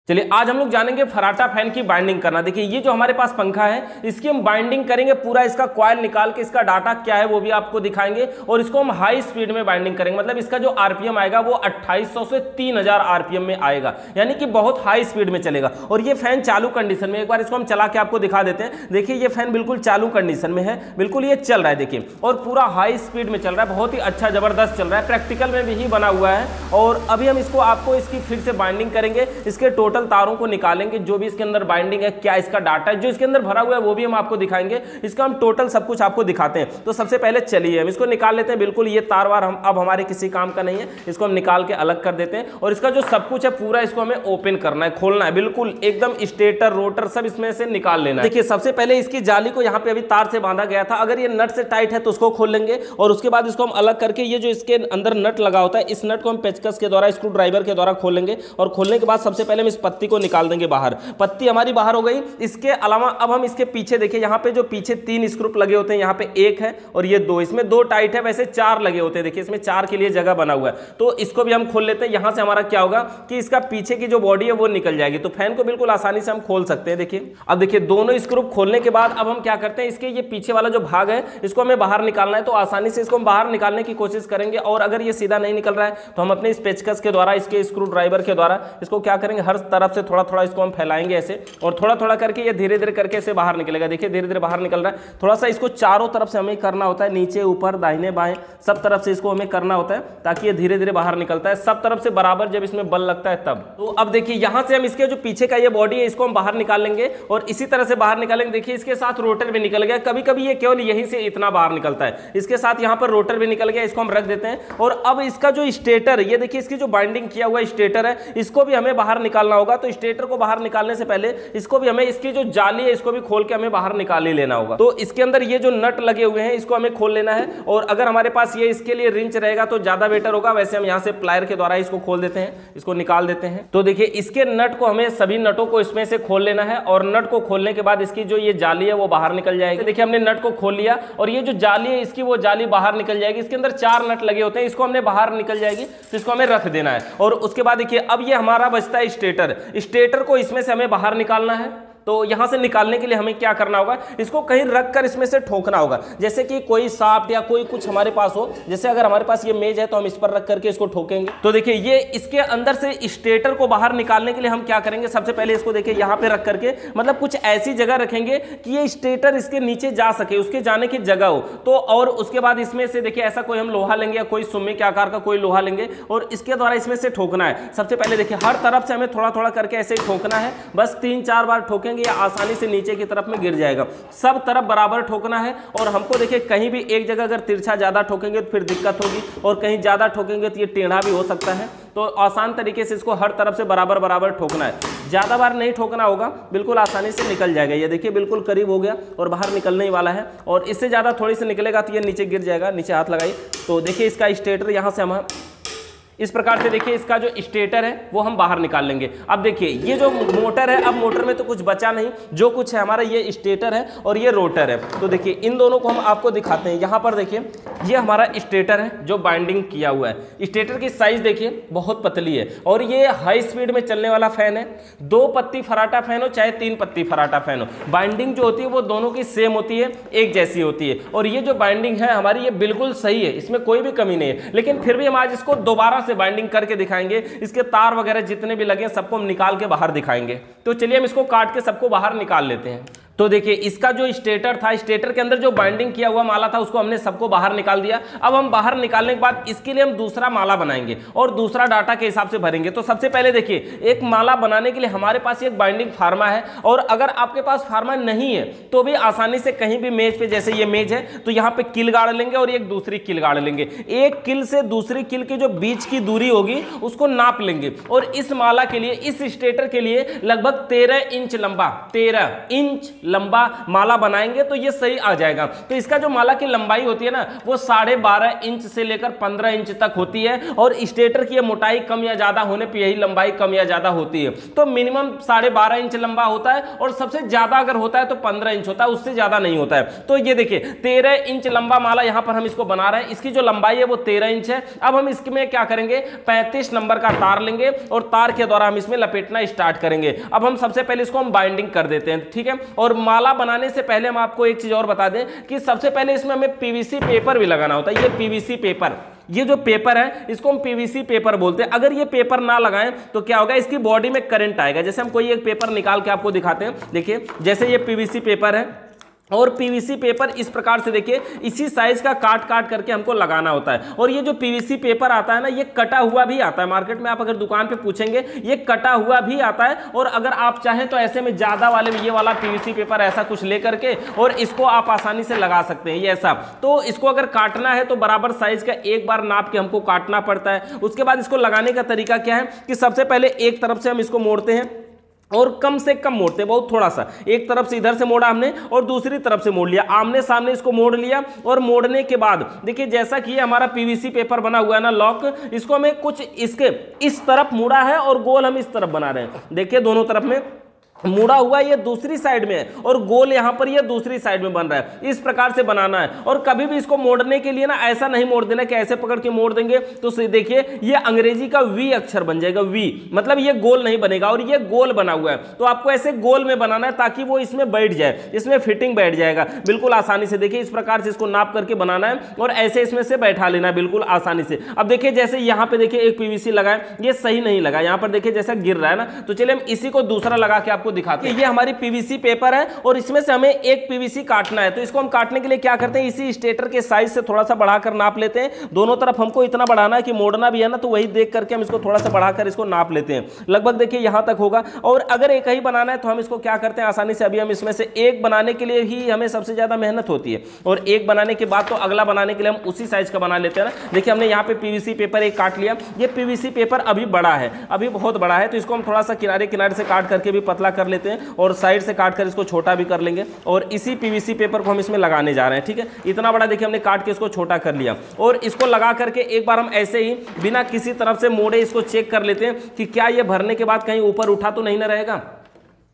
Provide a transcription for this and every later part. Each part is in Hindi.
चलिए आज हम लोग जानेंगे फराटा फैन की बाइंडिंग करना। देखिए ये जो हमारे पास पंखा है इसकी हम बाइंडिंग करेंगे, पूरा इसका कॉइल निकाल के इसका डाटा क्या है वो भी आपको दिखाएंगे और इसको हम हाई स्पीड में बाइंडिंग करेंगे। मतलब इसका जो आरपीएम आएगा वो 2800 से 3000 आरपीएम में आएगा, यानी कि बहुत हाई स्पीड में चलेगा। और ये फैन चालू कंडीशन में, एक बार इसको हम चला के आपको दिखा देते हैं। देखिए ये फैन बिल्कुल चालू कंडीशन में है, बिल्कुल ये चल रहा है देखिए, और पूरा हाई स्पीड में चल रहा है, बहुत ही अच्छा जबरदस्त चल रहा है, प्रैक्टिकल में भी बना हुआ है। और अभी हम इसको आपको इसकी फिर से बाइंडिंग करेंगे, इसके टोटल तारों को निकालेंगे, जो भी इसके अंदर बाइंडिंग है, क्या इसका डाटा है, जो इसके अंदर भरा हुआ है वो भी हम आपको दिखाएंगे। इसका हम टोटल सब कुछ आपको दिखाते हैं। तो सबसे पहले चलिए हम इसको निकाल लेते हैं। बिल्कुल ये तार वार हम अब हमारे किसी काम का नहीं है, इसको हम निकाल के अलग कर देते हैं। और इसका जो सब कुछ है पूरा इसको हमें ओपन करना है, खोलना है, बिल्कुल एकदम स्टेटर रोटर सब इसमें से निकाल लेना है। देखिए सबसे पहले इसकी जाली को यहाँ पे अभी तार से बांधा गया था, अगर ये नट से टाइट है तो उसको खोल लेंगे। और उसके बाद इसको हम अलग करके ये जो इसके अंदर नट लगा होता है, इस नट को हम पेचकस के द्वारा, स्क्रू ड्राइवर के द्वारा खोलेंगे। और खोलने के बाद सबसे पहले हम इस पत्ती को निकाल देंगे बाहर। पत्ती हमारी बाहर हो गई। इसके अलावा अब हम इसके पीछे देखिए, यहाँ पे जो पीछे 3 स्क्रू लगे होते हैं, यहाँ पे 1 है और ये 2, इसमें 2 टाइट है, वैसे 4 लगे होते हैं। देखिए इसमें 4 के लिए जगह बना हुआ है, तो इसको भी हम खोल लेते हैं। यहाँ से हमारा क्या होगा कि इसका पीछे की जो बॉडी है वो निकल जाएगी, तो फैन को बिल्कुल आसानी से हम खोल सकते हैं। देखिए अब देखिए दोनों स्क्रू खोलने के बाद अब हम क्या करते हैं, इसके ये पीछे वाला जो भाग है इसको हमें बाहर निकालना है। तो आसानी से इसको हम बाहर निकालने की कोशिश करेंगे, और अगर ये सीधा नहीं निकल रहा है तो हम अपने इस पेचकस के द्वारा, इसके स्क्रू ड्राइवर के द्वारा इसको क्या करेंगे, हर तरफ से थोड़ा थोड़ा इसको हम फैलाएंगे ऐसे, और थोड़ा थोड़ा करके ये धीरे धीरे करके इसे बाहर निकलेगा। देखिए धीरे धीरे बाहर निकल रहा है। थोड़ा सा इसको चारों तरफ से हमें करना होता है, नीचे ऊपर दाहिने बाएं सब तरफ से इसको हमें करना होता है, ताकि ये धीरे धीरे बाहर निकलता है सब तरफ से बराबर, जब इसमें बल लगता है तब। तो अब देखिए यहां से हम इसके जो पीछे का ये बॉडी है इसको हम बाहर निकाल लेंगे, और इसी तरह से बाहर निकालेंगे। देखिए इसके साथ रोटर भी निकल गया, कभी कभी ये केवल यहीं से इतना बाहर निकलता है, इसके साथ यहाँ पर रोटर भी निकल गया, इसको हम रख देते हैं। और अब इसका जो स्टेटर, ये देखिए इसकी जो बाइंडिंग किया हुआ स्टेटर है, इसको भी हमें बाहर निकालना होगा। तो स्टेटर को बाहर निकालने से पहले इसको भी हमें, इसकी जो जाली है इसको भी खोल के हमें बाहर निकाल ही लेना होगा। तो इसके अंदर ये जो नट लगे हुए हैं इसको हमें खोल लेना है, और अगर हमारे पास ये इसके लिए रिंच रहेगा तो ज्यादा बेटर होगा। वैसे हम यहाँ से प्लायर के द्वारा इसको खोल देते हैं, इसको निकाल देते हैं। तो देखिए इसके नट को हमें, सभी नटों को इसमें से खोल लेना है, और नट को खोलने के बाद इसकी जो ये जाली है वो बाहर निकल जाएगी। देखिए हमने नट को खोल लिया और ये जो जाली है इसकी वो जाली बाहर निकल जाएगी। इसके अंदर 4 नट लगे होते हैं, इसको हमने बाहर निकल जाएगी, तो इसको हमें रख देना है। और उसके बाद देखिए अब ये हमारा बचता है स्टेटर। स्टेटर को इसमें से हमें बाहर निकालना है। तो यहां से निकालने के लिए हमें क्या करना होगा, इसको कहीं रखकर इसमें से ठोकना होगा, जैसे कि कोई साफ्ट या कोई कुछ हमारे पास हो। जैसे अगर हमारे पास ये मेज है तो हम इस पर रख करके इसको ठोकेंगे। तो देखिए ये इसके अंदर से स्टेटर को बाहर निकालने के लिए हम क्या करेंगे, सबसे पहले इसको देखिए यहाँ पे रख करके, मतलब कुछ ऐसी जगह रखेंगे कि ये स्टेटर इसके नीचे जा सके, उसके जाने की जगह हो। तो और उसके बाद इसमें से देखिए ऐसा कोई हम लोहा लेंगे या कोई सुम्मी के आकार का कोई लोहा लेंगे, और इसके द्वारा इसमें से ठोकना है। सबसे पहले देखिए हर तरफ से हमें थोड़ा थोड़ा करके ऐसे ही ठोकना है, बस 3-4 बार ठोकेंगे, या आसानी से नीचे की तरफ में गिर जाएगा। सब तरफ बराबर ठोकना है। और हमको देखिए कहीं भी एक जगह अगर तिरछा ज्यादा ठोकेंगे तो फिर दिक्कत होगी, और कहीं ज्यादा ठोकेंगे तो ये टेढ़ा भी हो सकता है। तो आसान तरीके से इसको हर तरफ से बराबर बराबर ठोकना है, ज्यादा बार नहीं ठोकना होगा, बिल्कुल आसानी से निकल जाएगा। ये देखिए बिल्कुल करीब हो गया और बाहर निकलने ही वाला है, और इससे ज्यादा थोड़ी सी निकलेगा तो ये नीचे गिर जाएगा। नीचे हाथ लगाइए। तो देखिए इसका स्टेटर यहां से हम इस प्रकार से, देखिए इसका जो स्टेटर है वो हम बाहर निकाल लेंगे। अब देखिए ये जो मोटर है, अब मोटर में तो कुछ बचा नहीं, जो कुछ है हमारा ये स्टेटर है और ये रोटर है। तो देखिए इन दोनों को हम आपको दिखाते हैं। यहाँ पर देखिए ये हमारा स्टेटर है जो बाइंडिंग किया हुआ है। स्टेटर की साइज देखिए बहुत पतली है, और ये हाई स्पीड में चलने वाला फैन है। 2 पत्ती फराटा फैन हो चाहे 3 पत्ती फराटा फैन हो, बाइंडिंग जो होती है वो दोनों की सेम होती है, एक जैसी होती है। और ये जो बाइंडिंग है हमारी ये बिल्कुल सही है, इसमें कोई भी कमी नहीं है। लेकिन फिर भी हम आज इसको दोबारा से बाइंडिंग करके दिखाएंगे। इसके तार वगैरह जितने भी लगे सबको हम निकाल के बाहर दिखाएंगे। तो चलिए हम इसको काट के सबको बाहर निकाल लेते हैं। तो देखिए इसका जो स्टेटर था, स्टेटर के अंदर जो बाइंडिंग किया हुआ माला था उसको हमने सबको बाहर निकाल दिया। अब हम बाहर निकालने के बाद इसके लिए हम दूसरा माला बनाएंगे और दूसरा डाटा के हिसाब से भरेंगे। तो सबसे पहले देखिए एक माला बनाने के लिए हमारे पास एक बाइंडिंग फार्मा है, और अगर आपके पास फार्मा नहीं है तो भी आसानी से कहीं भी मेज पे, जैसे ये मेज है तो यहाँ पे किल गाड़ लेंगे और एक दूसरी किल गाड़ लेंगे। एक किल से दूसरी किल की जो बीच की दूरी होगी उसको नाप लेंगे, और इस माला के लिए, इस स्टेटर के लिए लगभग 13 इंच लंबा, 13 इंच लंबा माला बनाएंगे तो ये सही आ जाएगा। तो इसका जो माला की लंबाई होती है ना वो 12.5 इंच से लेकर 15 इंच तक होती है, और स्टेटर की मोटाई कम या ज्यादा होने पर यही लंबाई कम या ज्यादा होती है। तो मिनिमम 12.5 इंच लंबा होता है, और सबसे ज्यादा अगर होता है तो 15 इंच होता है, उससे ज्यादा नहीं होता है। तो ये देखिए 13 इंच लंबा माला यहां पर हम इसको बना रहे हैं, इसकी जो लंबाई है वो 13 इंच है। अब हम इसमें क्या करेंगे, 35 नंबर का तार लेंगे और तार के द्वारा हम इसमें लपेटना स्टार्ट करेंगे। अब हम सबसे पहले इसको हम बाइंडिंग कर देते हैं, ठीक है। और माला बनाने से पहले हम आपको एक चीज और बता दें कि सबसे पहले इसमें हमें पीवीसी पेपर भी लगाना होता है। ये पीवीसी पेपर, ये जो पेपर है इसको हम पीवीसी पेपर बोलते हैं। अगर ये पेपर ना लगाएं तो क्या होगा, इसकी बॉडी में करंट आएगा। जैसे हम कोई एक पेपर निकाल के आपको दिखाते हैं, देखिए जैसे ये पीवीसी पेपर है, और पीवीसी पेपर इस प्रकार से देखिए इसी साइज का काट काट करके हमको लगाना होता है। और ये जो पीवीसी पेपर आता है ना ये कटा हुआ भी आता है मार्केट में, आप अगर दुकान पे पूछेंगे ये कटा हुआ भी आता है। और अगर आप चाहें तो ऐसे में ज्यादा वाले ये वाला पीवीसी पेपर ऐसा कुछ लेकर के और इसको आप आसानी से लगा सकते हैं, ये ऐसा। तो इसको अगर काटना है तो बराबर साइज का एक बार नाप के हमको काटना पड़ता है। उसके बाद इसको लगाने का तरीका क्या है कि सबसे पहले एक तरफ से हम इसको मोड़ते हैं, और कम से कम मोड़ते हैं, बहुत थोड़ा सा। एक तरफ से इधर से मोड़ा हमने और दूसरी तरफ से मोड़ लिया, आमने सामने इसको मोड़ लिया। और मोड़ने के बाद देखिए जैसा कि ये हमारा पीवीसी पेपर बना हुआ है ना लॉक, इसको हमें कुछ इसके इस तरफ मुड़ा है और गोल हम इस तरफ बना रहे हैं। देखिए दोनों तरफ में मुड़ा हुआ ये दूसरी साइड में है और गोल यहां पर ये दूसरी साइड में बन रहा है। इस प्रकार से बनाना है। और कभी भी इसको मोड़ने के लिए ना ऐसा नहीं मोड़ देना कि ऐसे पकड़ के मोड़ देंगे तो देखिए ये अंग्रेजी का वी अक्षर बन जाएगा, वी मतलब ये गोल नहीं बनेगा। और ये गोल बना हुआ है तो आपको ऐसे गोल में बनाना है ताकि वो इसमें बैठ जाए, इसमें फिटिंग बैठ जाएगा बिल्कुल आसानी से। देखिए इस प्रकार से इसको नाप करके बनाना है और ऐसे इसमें से बैठा लेना है बिल्कुल आसानी से। अब देखिए जैसे यहां पे देखिए एक पीवीसी लगा है, ये सही नहीं लगा, यहां पर देखिए जैसा गिर रहा है ना। तो चलिए हम इसी को दूसरा लगा के आपको दिखाते हैं। ये हमारी पीवीसी पेपर है और इसमें से हमें एक पीवीसी काटना है। तो इसको हम काटने के लिए क्या करते हैं, इसी स्टेटर के साइज से थोड़ा सा बढ़ाकर नाप लेते हैं। दोनों तरफ हमको इतना बढ़ाना है कि मोड़ना भी है ना, तो वही देख करके हम इसको थोड़ा सा बढ़ाकर इसको नाप लेते हैं। लगभग देखिए यहां तक होगा। और अगर एक ही बनाना है तो हम इसको क्या करते हैं आसानी से, अभी हम इसमें से एक बनाने के लिए ही हमें सबसे ज्यादा मेहनत होती है, और एक बनाने के बाद तो अगला बनाने के लिए हम उसी साइज का बना लेते हैं ना। देखिए हमने यहाँ पे पीवीसी पेपर एक काट लिया। ये पीवीसी पेपर अभी बड़ा है, अभी बहुत बड़ा है, तो इसको हम थोड़ा सा किनारे किनारे से काट करके भी पतला कर लेते हैं और साइड से काट कर इसको छोटा भी कर लेंगे। और इसी पीवीसी पेपर को हम इसमें लगाने जा रहे हैं, ठीक है। इतना बड़ा देखिए हमने काट के इसको छोटा कर लिया और इसको लगा करके एक बार हम ऐसे ही बिना किसी तरफ से मोड़े इसको चेक कर लेते हैं कि क्या ये भरने के बाद कहीं ऊपर उठा तो नहीं ना रहेगा।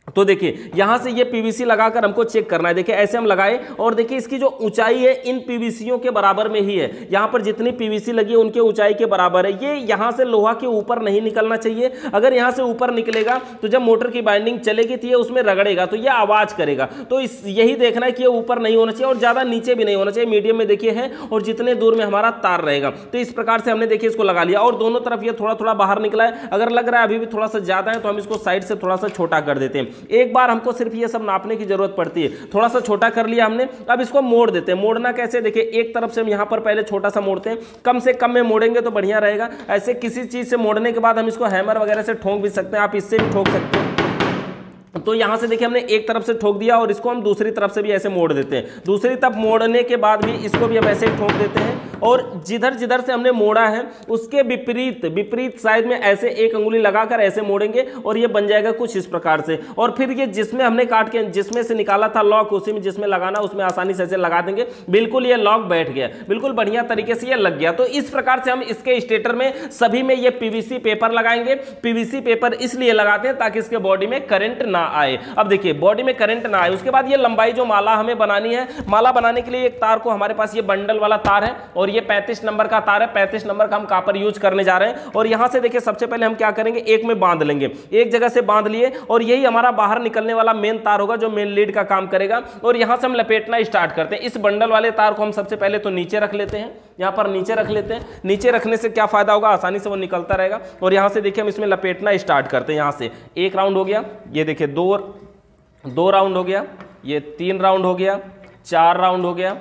तो देखिए यहां से ये पीवीसी लगाकर हमको चेक करना है। देखिए ऐसे हम लगाए और देखिए इसकी जो ऊंचाई है इन पीवीसीयों के बराबर में ही है। यहां पर जितनी पीवीसी लगी है उनके ऊंचाई के बराबर है। ये यहां से लोहा के ऊपर नहीं निकलना चाहिए। अगर यहां से ऊपर निकलेगा तो जब मोटर की बाइंडिंग चलेगी तो ये उसमें रगड़ेगा तो ये आवाज करेगा। तो यही देखना है कि ये ऊपर नहीं होना चाहिए और ज्यादा नीचे भी नहीं होना चाहिए, मीडियम में देखिए है, और जितने दूर में हमारा तार रहेगा। तो इस प्रकार से हमने देखिए इसको लगा लिया और दोनों तरफ ये थोड़ा थोड़ा बाहर निकला है। अगर लग रहा है अभी भी थोड़ा सा ज्यादा है तो हम इसको साइड से थोड़ा सा छोटा कर देते हैं। एक बार हमको सिर्फ ये सब नापने की जरूरत पड़ती है। थोड़ा सा छोटा कर लिया हमने, अब इसको मोड़ देते हैं। मोड़ना कैसे, देखिए एक तरफ से हम यहां पर पहले छोटा सा मोड़ते हैं, कम से कम में मोड़ेंगे तो बढ़िया रहेगा। ऐसे किसी चीज से मोड़ने के बाद हम इसको हैमर वगैरह से ठोक भी सकते हैं, आप इससे भी ठोक सकते हैं। तो यहां से देखिए हमने एक तरफ से ठोक दिया और इसको हम दूसरी तरफ से भी ऐसे मोड़ देते हैं। दूसरी तरफ मोड़ने के बाद भी इसको भी हम ऐसे ही ठोक देते हैं और जिधर जिधर से हमने मोड़ा है उसके विपरीत साइड में ऐसे एक अंगुली लगाकर ऐसे मोड़ेंगे और ये बन जाएगा कुछ इस प्रकार से। और फिर ये जिसमें हमने काट के जिसमें से निकाला था लॉक, उसी में जिसमें लगाना उसमें आसानी से ऐसे लगा देंगे। बिल्कुल ये लॉक बैठ गया, बिल्कुल बढ़िया तरीके से ये लग गया। तो इस प्रकार से हम इसके स्टेटर में सभी में ये पीवीसी पेपर लगाएंगे। पीवीसी पेपर इसलिए लगाते हैं ताकि इसके बॉडी में करंट ना आए। अब देखिए बॉडी में करंट ना आए, उसके बाद ये लंबाई जो माला हमें बनानी है, माला बनाने के लिए एक तार को हमारे पास ये बंडल वाला तार है और ये 35 नंबर का तार है। 35 नंबर का हम कॉपर यूज करने जा रहे हैं। और यहां से देखिए सबसे पहले हम क्या करेंगे, एक में बांध लेंगे, एक जगह से बांध लिए और यही हमारा बाहर निकलने वाला मेन तार होगा जो मेन लीड का काम करेगा। और यहां से हम लपेटना स्टार्ट करते हैं। इस बंडल वाले तार को हम सबसे पहले तो नीचे रख लेते हैं, यहां पर नीचे रख लेते हैं। नीचे रखने से क्या फायदा होगा, आसानी से वो निकलता रहेगा। और यहां से देखिए हम इसमें लपेटना स्टार्ट करते हैं। यहां से एक राउंड हो गया, ये देखिए दो राउंड हो गया, ये 3 राउंड हो गया, 4 राउंड हो गया,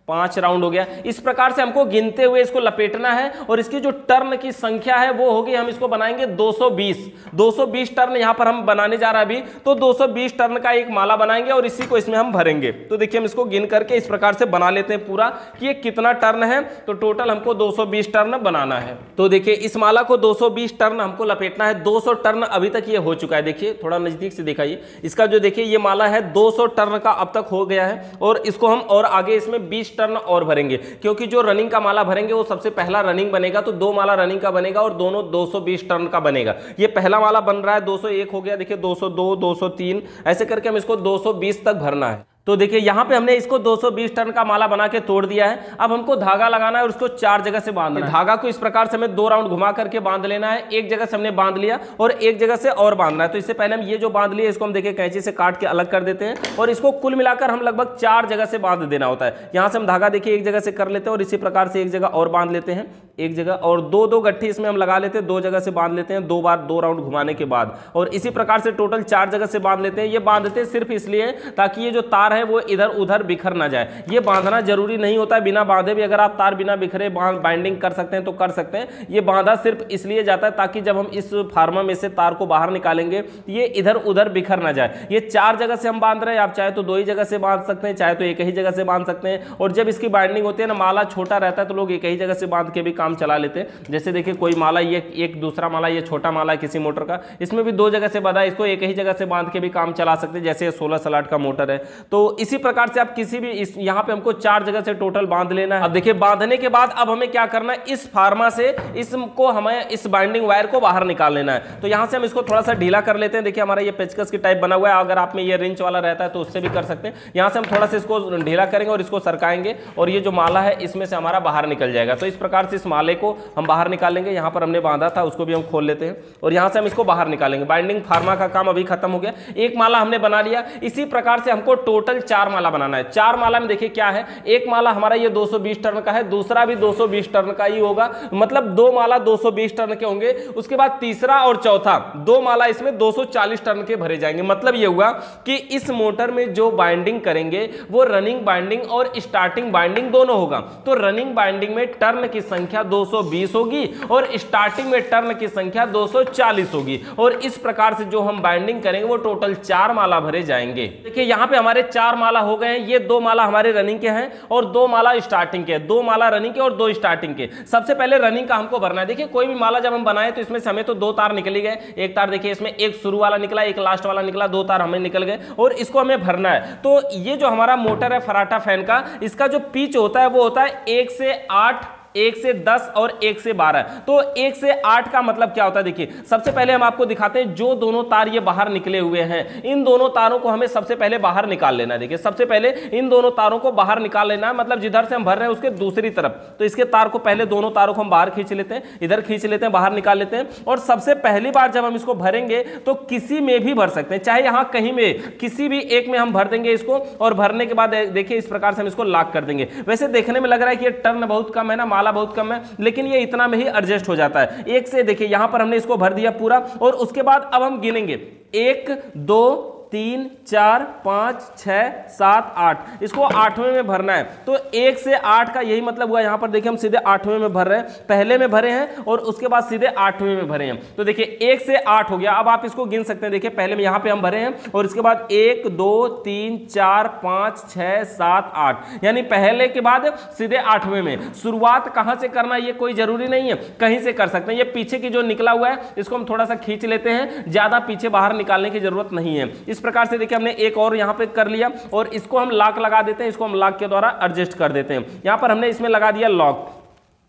5 राउंड हो गया। इस प्रकार से हमको गिनते हुए इसको लपेटना है और इसकी जो टर्न की संख्या है वो होगी, हम इसको बनाएंगे 220 टर्न यहां पर हम बनाने जा रहे हैं अभी। तो 220 टर्न का एक माला बनाएंगे और इसी को इसमें हम भरेंगे। तो देखिए हम इसको गिन करके इस प्रकार से बना लेते हैं पूरा कि ये कितना टर्न है। तो टोटल हमको 220 टर्न बनाना है। तो देखिए इस माला को 220 टर्न हमको लपेटना है। 200 टर्न अभी तक ये हो चुका है। देखिए थोड़ा नजदीक से दिखाइए, इसका जो देखिए ये माला है 200 टर्न का अब तक हो गया है और इसको हम और आगे इसमें 20 टर्न और भरेंगे, क्योंकि जो रनिंग का माला भरेंगे वो सबसे पहला रनिंग बनेगा। तो 2 माला रनिंग का बनेगा और दोनों 220 टर्न का बनेगा। ये पहला माला बन रहा है, 201 हो गया, देखिए 202, 203, ऐसे करके हम इसको 220 तक भरना है। तो देखिए यहाँ पे हमने इसको 220 टर्न का माला बना के तोड़ दिया है। अब हमको धागा लगाना है और उसको 4 जगह से बांधना है। धागा को इस प्रकार से हमें 2 राउंड घुमा करके बांध लेना है। एक जगह से हमने बांध लिया और एक जगह से और बांधना है। तो इससे पहले हम ये जो बांध लिया इसको हम देखिए कैंची से काट के अलग कर देते हैं और इसको कुल मिलाकर हम लगभग 4 जगह से बांध देना होता है। यहाँ से हम धागा देखिए एक जगह से कर लेते हैं और इसी प्रकार से एक जगह और बांध लेते हैं, एक जगह, और 2 गट्ठी इसमें हम लगा लेते हैं, 2 जगह से बांध लेते हैं 2 बार 2 राउंड घुमाने के बाद, और इसी प्रकार से टोटल 4 जगह से बांध लेते हैं। ये बांधते हैं सिर्फ इसलिए ताकि ये जो तार है वो इधर उधर बिखर ना जाए। ये बांधना जरूरी नहीं होता है, बिना बांधे भी अगर आप तार बिना बिखरे बाइंडिंग कर सकते हैं तो कर सकते हैं। ये बांधा सिर्फ इसलिए जाता है ताकि जब हम इस फार्मा में से तार को बाहर निकालेंगे ये इधर उधर बिखर ना जाए। ये 4 जगह से हम बांध रहे हैं, आप चाहे तो 2 ही जगह से बांध सकते हैं, चाहे तो एक ही जगह से बांध सकते हैं। और जब इसकी बाइंडिंग होती है ना, माला छोटा रहता है तो लोग एक ही जगह से बांध के भी काम चला लेते हैं। जैसे देखिए कोई माला, ये एक दूसरा माला, ये छोटा माला है किसी मोटर का, इसमें भी 2 जगह से बंधा है, इसको एक ही जगह से बांध के भी काम चला सकते हैं, जैसे 16 स्लॉट का मोटर है। तो इसी प्रकार से आप किसी भी यहाँ पे हमको 4 जगह से टोटल बांध लेना है। अब देखिए बांधने के बाद अब हमें क्या करना है, इस फार्मा से इसको हमें इस बाइंडिंग वायर को बाहर निकाल लेना है। तो यहाँ से हम इसको थोड़ा सा ढीला कर लेते हैं। देखिए हमारा ये पेचकस की टाइप बना हुआ है, अगर आप में ये रिंच वाला रहता है तो उससे भी कर सकते हैं। यहाँ से हम थोड़ा सा इसको ढीला करेंगे और इसको सरकाएंगे और ये जो माला है इसमें से हमारा बाहर निकल जाएगा। तो इस प्रकार से इस माले को हम बाहर निकालेंगे। यहाँ पर हमने बांधा था उसको भी हम खोल लेते हैं और यहाँ से हम इसको बाहर निकालेंगे। बाइंडिंग फार्मा का काम अभी खत्म हो गया, एक माला हमने बना लिया। इसी प्रकार से हमको टोटल 4 माला बनाना है। 4 माला में देखिए क्या है, एक माला हमारा ये 220 टर्न का है, दूसरा भी 220 टर्न का ही होगा, मतलब 2 माला 220 टर्न के होंगे। उसके बाद तीसरा और चौथा 2 माला इसमें 240 टर्न के भरे जाएंगे। मतलब ये हुआ कि इस मोटर में जो बाइंडिंग करेंगे वो रनिंग बाइंडिंग और स्टार्टिंग बाइंडिंग दोनों होगा। तो रनिंग बाइंडिंग में टर्न की संख्या 220 होगी और स्टार्टिंग में टर्न की संख्या 240 होगी। और इस प्रकार से जो हम बाइंडिंग करेंगे वो टोटल 4 माला भरे जाएंगे। देखिए यहाँ पे हमारे 4 माला हो गए हैं। ये 2 माला हमारे रनिंग के हैं और 2 माला स्टार्टिंग के, 2 माला रनिंग के और 2 स्टार्टिंग के। सबसे पहले रनिंग का हमको भरना है। देखिए कोई भी माला जब हम बनाए तो इसमें से हमें तो 2 तार निकल गए। एक तार देखिए इसमें एक शुरू वाला निकला, एक लास्ट वाला निकला, 2 तार हमें निकल गए और इसको हमें भरना है। तो ये जो हमारा मोटर है फराटा फैन का, इसका जो पिच होता है वो होता है 1 से 8, 1 से 10 और 1 से 12। तो 1 से 8 का मतलब क्या होता है, देखिए सबसे पहले हम आपको दिखाते हैं जो दोनों तार ये बाहर निकले हुए हैं, इन दोनों तारों को हमें सबसे पहले बाहर निकाल लेना है। देखिए सबसे पहले इन दोनों तारों को बाहर निकाल लेना है, मतलब जिधर से हम भर रहे हैं उसके दूसरी तरफ। तो इसके तार को पहले, दोनों तारों को हम बाहर खींच लेते हैं, इधर खींच लेते हैं, बाहर निकाल लेते हैं। और सबसे पहली बार जब हम इसको भरेंगे तो किसी में भी भर सकते हैं, चाहे यहां कहीं में किसी भी एक में हम भर देंगे इसको। और भरने के बाद देखिए इस प्रकार से हम इसको लॉक कर देंगे। वैसे देखने में लग रहा है कि ये टर्न बहुत कम है ना, माला बहुत कम है, लेकिन ये इतना में ही एडजस्ट हो जाता है। 1 से देखिए यहां पर हमने इसको भर दिया पूरा और उसके बाद अब हम गिनेंगे 1 2 3 4 5 6 7 8, इसको 8वें में भरना है। तो 1 से 8 का यही मतलब हुआ। यहां पर देखिए हम सीधे 8वें में भर रहे हैं, पहले में भरे हैं और उसके बाद सीधे 8वें में भरे हैं। तो देखिए 1 से 8 हो गया। अब आप इसको गिन सकते हैं। देखिए पहले में यहां पे हम भरे हैं और इसके बाद 1 2 3 4 5 6 7 8, यानी पहले के बाद सीधे 8वें में। शुरुआत कहां से करना ये कोई जरूरी नहीं है, कहीं से कर सकते हैं। ये पीछे की जो निकला हुआ है इसको हम थोड़ा सा खींच लेते हैं, ज्यादा पीछे बाहर निकालने की जरूरत नहीं है। इस प्रकार से देखिए हमने एक और यहां पे कर लिया और इसको हम लॉक लगा देते हैं। इसको हम लॉक के द्वारा एडजस्ट कर देते हैं। यहां पर हमने इसमें लगा दिया लॉक।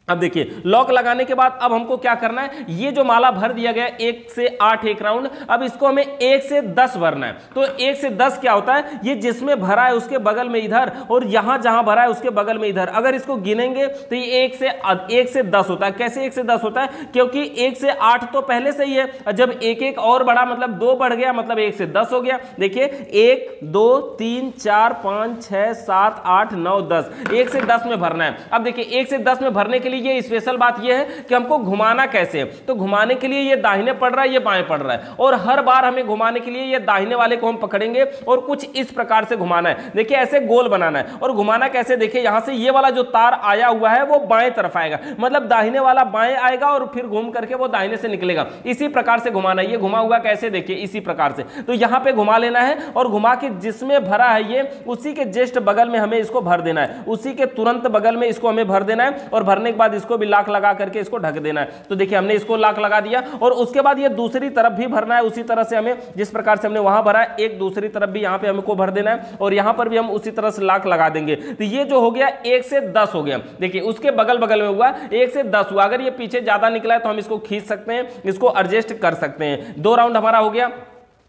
अब देखिए लॉक लगाने के बाद अब हमको क्या करना है, ये जो माला भर दिया गया 1 से 8 एक राउंड, अब इसको हमें 1 से 10 भरना है। तो 1 से 10 क्या होता है, ये जिसमें भरा है उसके बगल में इधर और यहां जहां भरा है उसके बगल में इधर। अगर इसको गिनेंगे तो ये 1 से 10 होता है। कैसे 1 से 10 होता है, क्योंकि 1 से 8 तो पहले से ही है, जब एक और बढ़ा मतलब 2 बढ़ गया, मतलब 1 से 10 हो गया। देखिए 1 2 3 4 5 6 7 8 9 10, 1 से 10 में भरना है। अब देखिए 1 से 10 में भरने के लिए ये स्पेशल बात ये है कि हमको घुमाना कैसे है। तो घुमाने के लिए ये दाहिने पड़ रहा है, ये बाएं पड़ रहा है, और हर बार हमें घुमाने के लिए ये दाहिने वाले को हम पकड़ेंगे और कुछ इस प्रकार से घुमाना है। देखिए ऐसे गोल बनाना है। और घुमाना कैसे, देखिए यहां से ये वाला जो तार आया हुआ है वो बाएं तरफ आएगा, मतलब दाहिने वाला बाएं आएगा और फिर घूम करके वो दाहिने से निकलेगा। इसी प्रकार से घुमाना है। ये घुमा हुआ कैसे, देखिए इसी प्रकार से। तो यहां पे घुमा लेना है और घुमा के जिसमें भरा है ये उसी के जस्ट बगल में हमें इसको भर देना है, उसी के तुरंत बगल में इसको हमें भर देना है। और भरने के बाद इसको भी लाक लगा करके इसको ढक देना है। तो देखिए हमने इसको लाक लगा दिया और उसके बाद ये दूसरी तरफ भी भरना है उसी तरह से। हमें जिस प्रकार से हमने वहां भरा है, एक दूसरी तरफ भी यहां पे हमको भर देना है और यहां पर भी हम उसी तरह से लाक लगा देंगे। तो ये जो हो गया 1 से 10 हो गया। देखिए उसके बगल बगल में हुआ 1 से 10 हुआ। अगर ये पीछे ज्यादा निकला है तो हम इसको खींच सकते हैं, इसको एडजस्ट कर सकते हैं। 2 राउंड हमारा हो गया।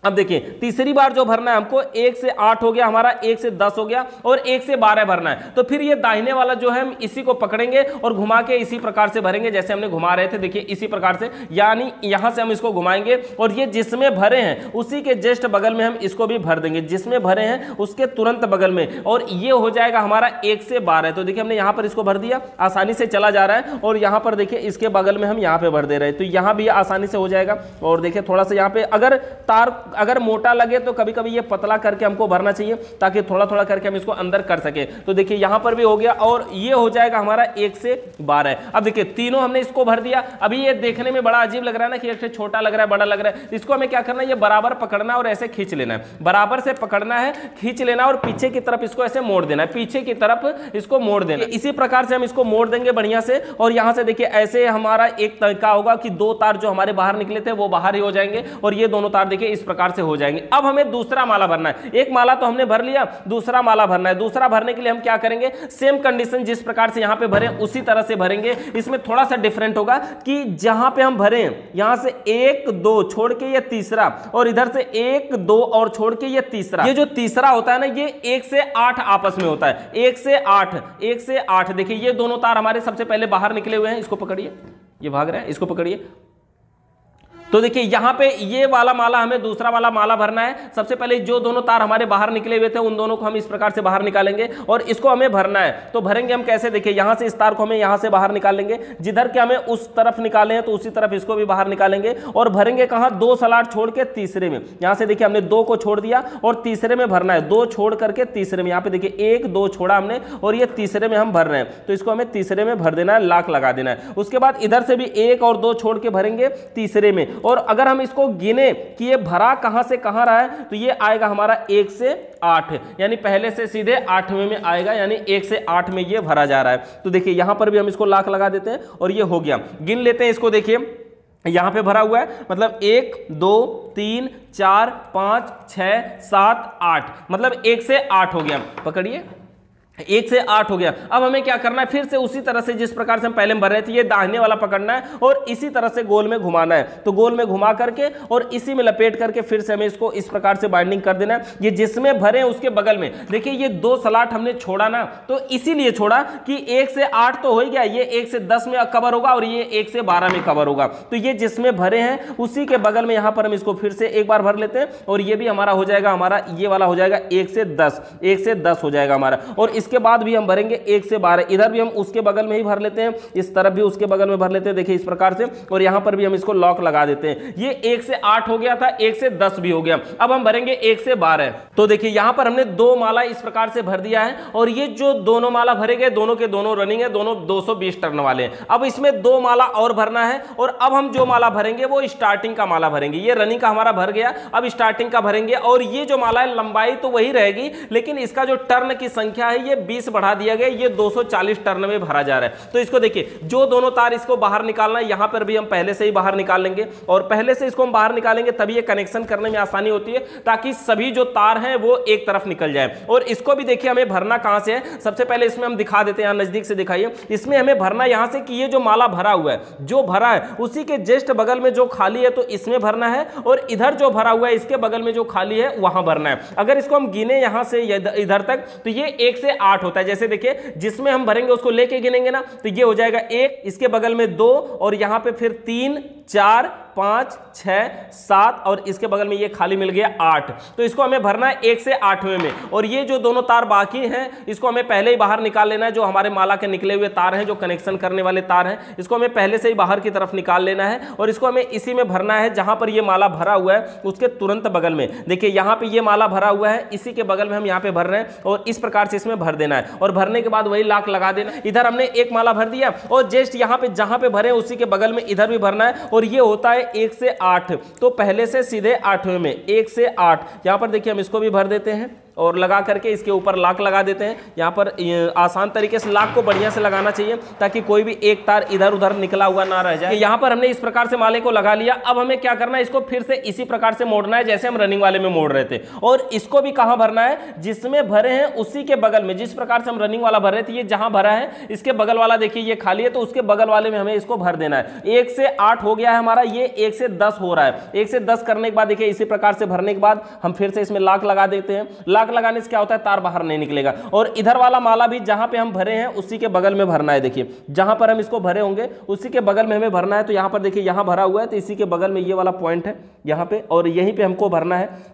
अब देखिए तीसरी बार जो भरना है हमको 1 से 8 हो गया हमारा, 1 से 10 हो गया और 1 से 12 भरना है। तो फिर ये दाहिने वाला जो है हम इसी को पकड़ेंगे और घुमा के इसी प्रकार से भरेंगे जैसे हमने घुमा रहे थे। देखिए इसी प्रकार से, यानी यहां से हम इसको घुमाएंगे और ये जिसमें भरे हैं उसी के जस्ट बगल में हम इसको भी भर देंगे, जिसमें भरे हैं उसके तुरंत बगल में, और ये हो जाएगा हमारा 1 से 12। तो देखिए हमने यहां पर इसको भर दिया, आसानी से चला जा रहा है। और यहां पर देखिए इसके बगल में हम यहां पे भर दे रहे हैं, तो यहां भी आसानी से हो जाएगा। और देखिए थोड़ा सा यहां पे अगर तार अगर मोटा लगे तो कभी कभी ये पतला करके हमको भरना चाहिए ताकि थोड़ा थोड़ा करके हम इसको अंदर कर सके। तो देखिए यहां पर भी हो गया और ये हो जाएगा हमारा 1 से 12। अब देखिए तीनों हमने इसको भर दिया। अभी ये देखने में बड़ा अजीब लग रहा है ना कि एक छोटा लग रहा है, बड़ा लग रहा है। इसको हमें क्या करना है, ये बराबर पकड़ना है और ऐसे खींच लेना है, बराबर से पकड़ना है, खींच लेना और पीछे की तरफ इसको ऐसे मोड़ देना है, पीछे की तरफ इसको मोड़ देना। इसी प्रकार से हम इसको मोड़ देंगे बढ़िया से। और यहां से देखिए ऐसे हमारा एक तरीका होगा कि 2 तार जो हमारे बाहर निकले थे वो बाहर ही हो जाएंगे और ये दोनों तार देखिए इस प्रकार से हो जाएंगे। अब हमें दूसरा माला भरना है। एक माला तो हमने भर लिया, दूसरा माला भरना है। दूसरा भरने के लिए हम क्या करेंगे, सेम कंडीशन जिस प्रकार से यहां पे भरे उसी तरह से भरेंगे। इसमें थोड़ा सा डिफरेंट होगा कि जहां पे हम भरे यहां से 1 2 छोड़ के ये तीसरा, और इधर से 1 2 और छोड़ के ये तीसरा। ये जो तीसरा होता है ना, ये 1 से 8 आपस में होता है, 1 से 8, 1 से 8। देखिए ये दोनों तार हमारे सबसे पहले बाहर निकले हुए हैं, इसको पकड़िए, ये भाग रहा है, इसको पकड़िए। तो देखिए यहां पे ये वाला माला हमें दूसरा वाला माला भरना है। सबसे पहले जो दोनों तार हमारे बाहर निकले हुए थे उन दोनों को हम इस प्रकार से बाहर निकालेंगे और इसको हमें भरना है। तो भरेंगे हम कैसे, देखिए यहां से इस तार को हमें यहां से बाहर निकाल लेंगे, जिधर के हमें उस तरफ निकाले हैं तो उसी तरफ इसको भी बाहर निकालेंगे और भरेंगे कहां, 2 स्लॉट छोड़ के तीसरे में। यहां से देखिए हमने 2 को छोड़ दिया और तीसरे में भरना है, 2 छोड़ करके तीसरे में। यहां पे देखिए 1 2 छोड़ा हमने और ये तीसरे में हम भर रहे हैं, तो इसको हमें तीसरे में भर देना है, लाक लगा देना है। उसके बाद इधर से भी 1 और 2 छोड़ के भरेंगे तीसरे में। और अगर हम इसको गिने कि ये भरा कहां से कहां रहा है तो ये आएगा हमारा 1 से 8, यानी पहले से सीधे 8वें में आएगा, यानी 1 से 8 में ये भरा जा रहा है। तो देखिए यहां पर भी हम इसको लाक लगा देते हैं और ये हो गया। गिन लेते हैं इसको, देखिए यहां पे भरा हुआ है, मतलब 1 2 3 4 5 6 7 8, मतलब 1 से 8 हो गया। पकड़िए, 1 से 8 हो गया। अब हमें क्या करना है, फिर से उसी तरह से जिस प्रकार से हम पहले भर रहे थे, ये दाहिने वाला पकड़ना है और इसी तरह से गोल में घुमाना है। तो गोल में घुमा करके और इसी में लपेट करके फिर से हमें इसको इस प्रकार से बाइंडिंग कर देना है। ये जिसमें भरे हैं उसके बगल में देखिए ये 2 स्लॉट हमने छोड़ा ना, तो इसीलिए छोड़ा कि 1 से 8 तो हो ही गया, ये 1 से 10 में कवर होगा और ये 1 से 12 में कवर होगा। तो ये जिसमें भरे हैं उसी के बगल में यहां पर हम इसको फिर से एक बार भर लेते हैं और ये भी हमारा हो जाएगा, हमारा ये वाला हो जाएगा 1 से 10, 1 से 10 हो जाएगा हमारा। और इसके बाद भी हम भरेंगे 1 से 12, इधर भी हम उसके बगल में ही भर लेते हैं, इस तरफ भी उसके बगल में भर लेते हैं, देखिए इस प्रकार से। और यहां पर भी हम इसको लॉक लगा देते हैं। ये 1 से 8 हो गया था, 1 से 10 भी हो गया। अब हम भरेंगे 1 से 12। तो देखिए यहां पर हमने 2 माला इस प्रकार से भर दिया है और ये जो दोनों माला भरे गए दोनों के दोनों रनिंग है, दोनों 220 टर्न वाले हैं। अब इसमें 2 माला और भरना है और अब हम जो माला भरेंगे वो स्टार्टिंग का माला भरेंगे। ये रनिंग का हमारा भर गया, अब स्टार्टिंग का भरेंगे। और ये जो माला है लंबाई तो वही रहेगी, लेकिन इसका जो टर्न की संख्या है ये 20 बढ़ा दिया गया, ये 240 टर्न में भरा जा रहा है। तो इसको देखिए, जो दोनों तार इसको बाहर निकालना है, यहां पर भी हम पहले से ही बाहर निकाल लेंगे और पहले से इसको हम बाहर निकालेंगे तभी ये कनेक्शन करने में आसानी होती है, ताकि सभी जो तार हैं वो एक तरफ निकल जाए। और इसको भी देखिए हमें भरना कहां से है, सबसे पहले इसमें हम दिखा देते हैं, यहां नजदीक से दिखाइए। इसमें हमें भरना यहां से कि ये जो माला भरा हुआ है, जो भरा है उसी के जस्ट बगल में जो खाली है तो इसमें भरना है, और इधर जो भरा हुआ है इसके बगल में जो खाली है वहां भरना है। अगर इसको हम गिने यहां से इधर तक तो ये 1 से 8 होता है। जैसे देखिए जिसमें हम भरेंगे उसको लेके गिनेंगे ना, तो ये हो जाएगा 1, इसके बगल में 2 और यहां पे फिर 3 4 5 6 7 और इसके बगल में ये खाली मिल गया 8। तो इसको हमें भरना है 1 से 8वें में, और ये जो दोनों तार बाकी हैं इसको हमें पहले ही बाहर निकाल लेना है। जो हमारे माला के निकले हुए तार हैं, जो कनेक्शन करने वाले तार हैं, इसको हमें पहले से ही बाहर की तरफ निकाल लेना है और इसको हमें इसी में भरना है जहां पर ये माला भरा हुआ है उसके तुरंत बगल में। देखिए यहाँ पे ये माला भरा हुआ है, इसी के बगल में हम यहाँ पे भर रहे हैं और इस प्रकार से इसमें भर देना है और भरने के बाद वही लॉक लगा देना। इधर हमने एक माला भर दिया और जस्ट यहाँ पे जहां पे भरे उसी के बगल में इधर भी भरना है, और ये होता है 1 से 8। तो पहले से सीधे 8वें में 1 से 8 यहां पर देखिए हम इसको भी भर देते हैं और लगा करके इसके ऊपर लॉक लगा देते हैं। यहाँ पर आसान तरीके से लॉक को बढ़िया से लगाना चाहिए ताकि कोई भी एक तार इधर उधर निकला हुआ ना रह जाए। यहाँ पर हमने इस प्रकार से माले को लगा लिया। अब हमें क्या करना है, इसको फिर से इसी प्रकार से मोड़ना है जैसे हम रनिंग वाले में मोड़ रहे थे, और इसको भी कहाँ भरना है, जिसमें भरे हैं उसी के बगल में। जिस प्रकार से हम रनिंग वाला भर रहे थे, ये जहां भरा है इसके बगल वाला देखिए ये खाली है, तो उसके बगल वाले में हमें इसको भर देना है। 1 से 8 हो गया है हमारा, ये 1 से 10 हो रहा है। 1 से 10 करने के बाद देखिए इसी प्रकार से भरने के बाद हम फिर से इसमें लॉक लगा देते हैं। लॉक लगाने से क्या होता है, तार बाहर नहीं निकलेगा। और इधर वाला माला भी जहां पे हम भरे हैं उसी के बगल में भरना है। देखिए जहां पर हम इसको भरे होंगे उसी के बगल में हमें भरना है। तो यहां पर देखिए यहां भरा हुआ है, तो इसी के बगल में ये वाला पॉइंट है यहां पे, और यहीं पे हमको भरना है।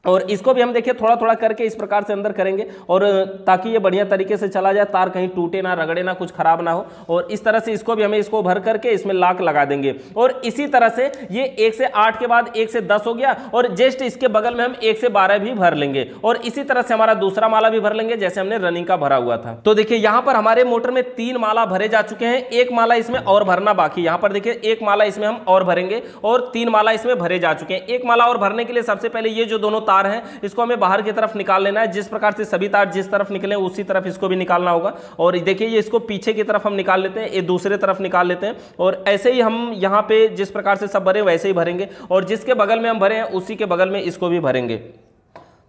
और इसको भी हम देखिए थोड़ा थोड़ा करके इस प्रकार से अंदर करेंगे, और ताकि ये बढ़िया तरीके से चला जाए, तार कहीं टूटे ना, रगड़े ना, कुछ खराब ना हो। और इस तरह से इसको भी हमें इसको भर करके इसमें लॉक लगा देंगे। और इसी तरह से ये 1 से 8 के बाद 1 से 10 हो गया, और जस्ट इसके बगल में हम 1 से 12 भी भर लेंगे। और इसी तरह से हमारा दूसरा माला भी भर लेंगे जैसे हमने रनिंग का भरा हुआ था। तो देखिए यहाँ पर हमारे मोटर में 3 माला भरे जा चुके हैं, 1 माला इसमें और भरना बाकी। यहाँ पर देखिए 1 माला इसमें हम और भरेंगे और 3 माला इसमें भरे जा चुके हैं। 1 माला और भरने के लिए सबसे पहले ये जो दोनों तार हैं इसको हमें बाहर की तरफ निकाल लेना है। जिस प्रकार से सभी तार जिस तरफ निकले उसी तरफ इसको भी निकालना होगा। और देखिए ये इसको पीछे की तरफ हम निकाल लेते हैं, ये दूसरे तरफ निकाल लेते हैं, और ऐसे ही हम यहाँ पे जिस प्रकार से सब भरे वैसे ही भरेंगे, और जिसके बगल में हम भरे हैं उसी के बगल में इसको भी भरेंगे।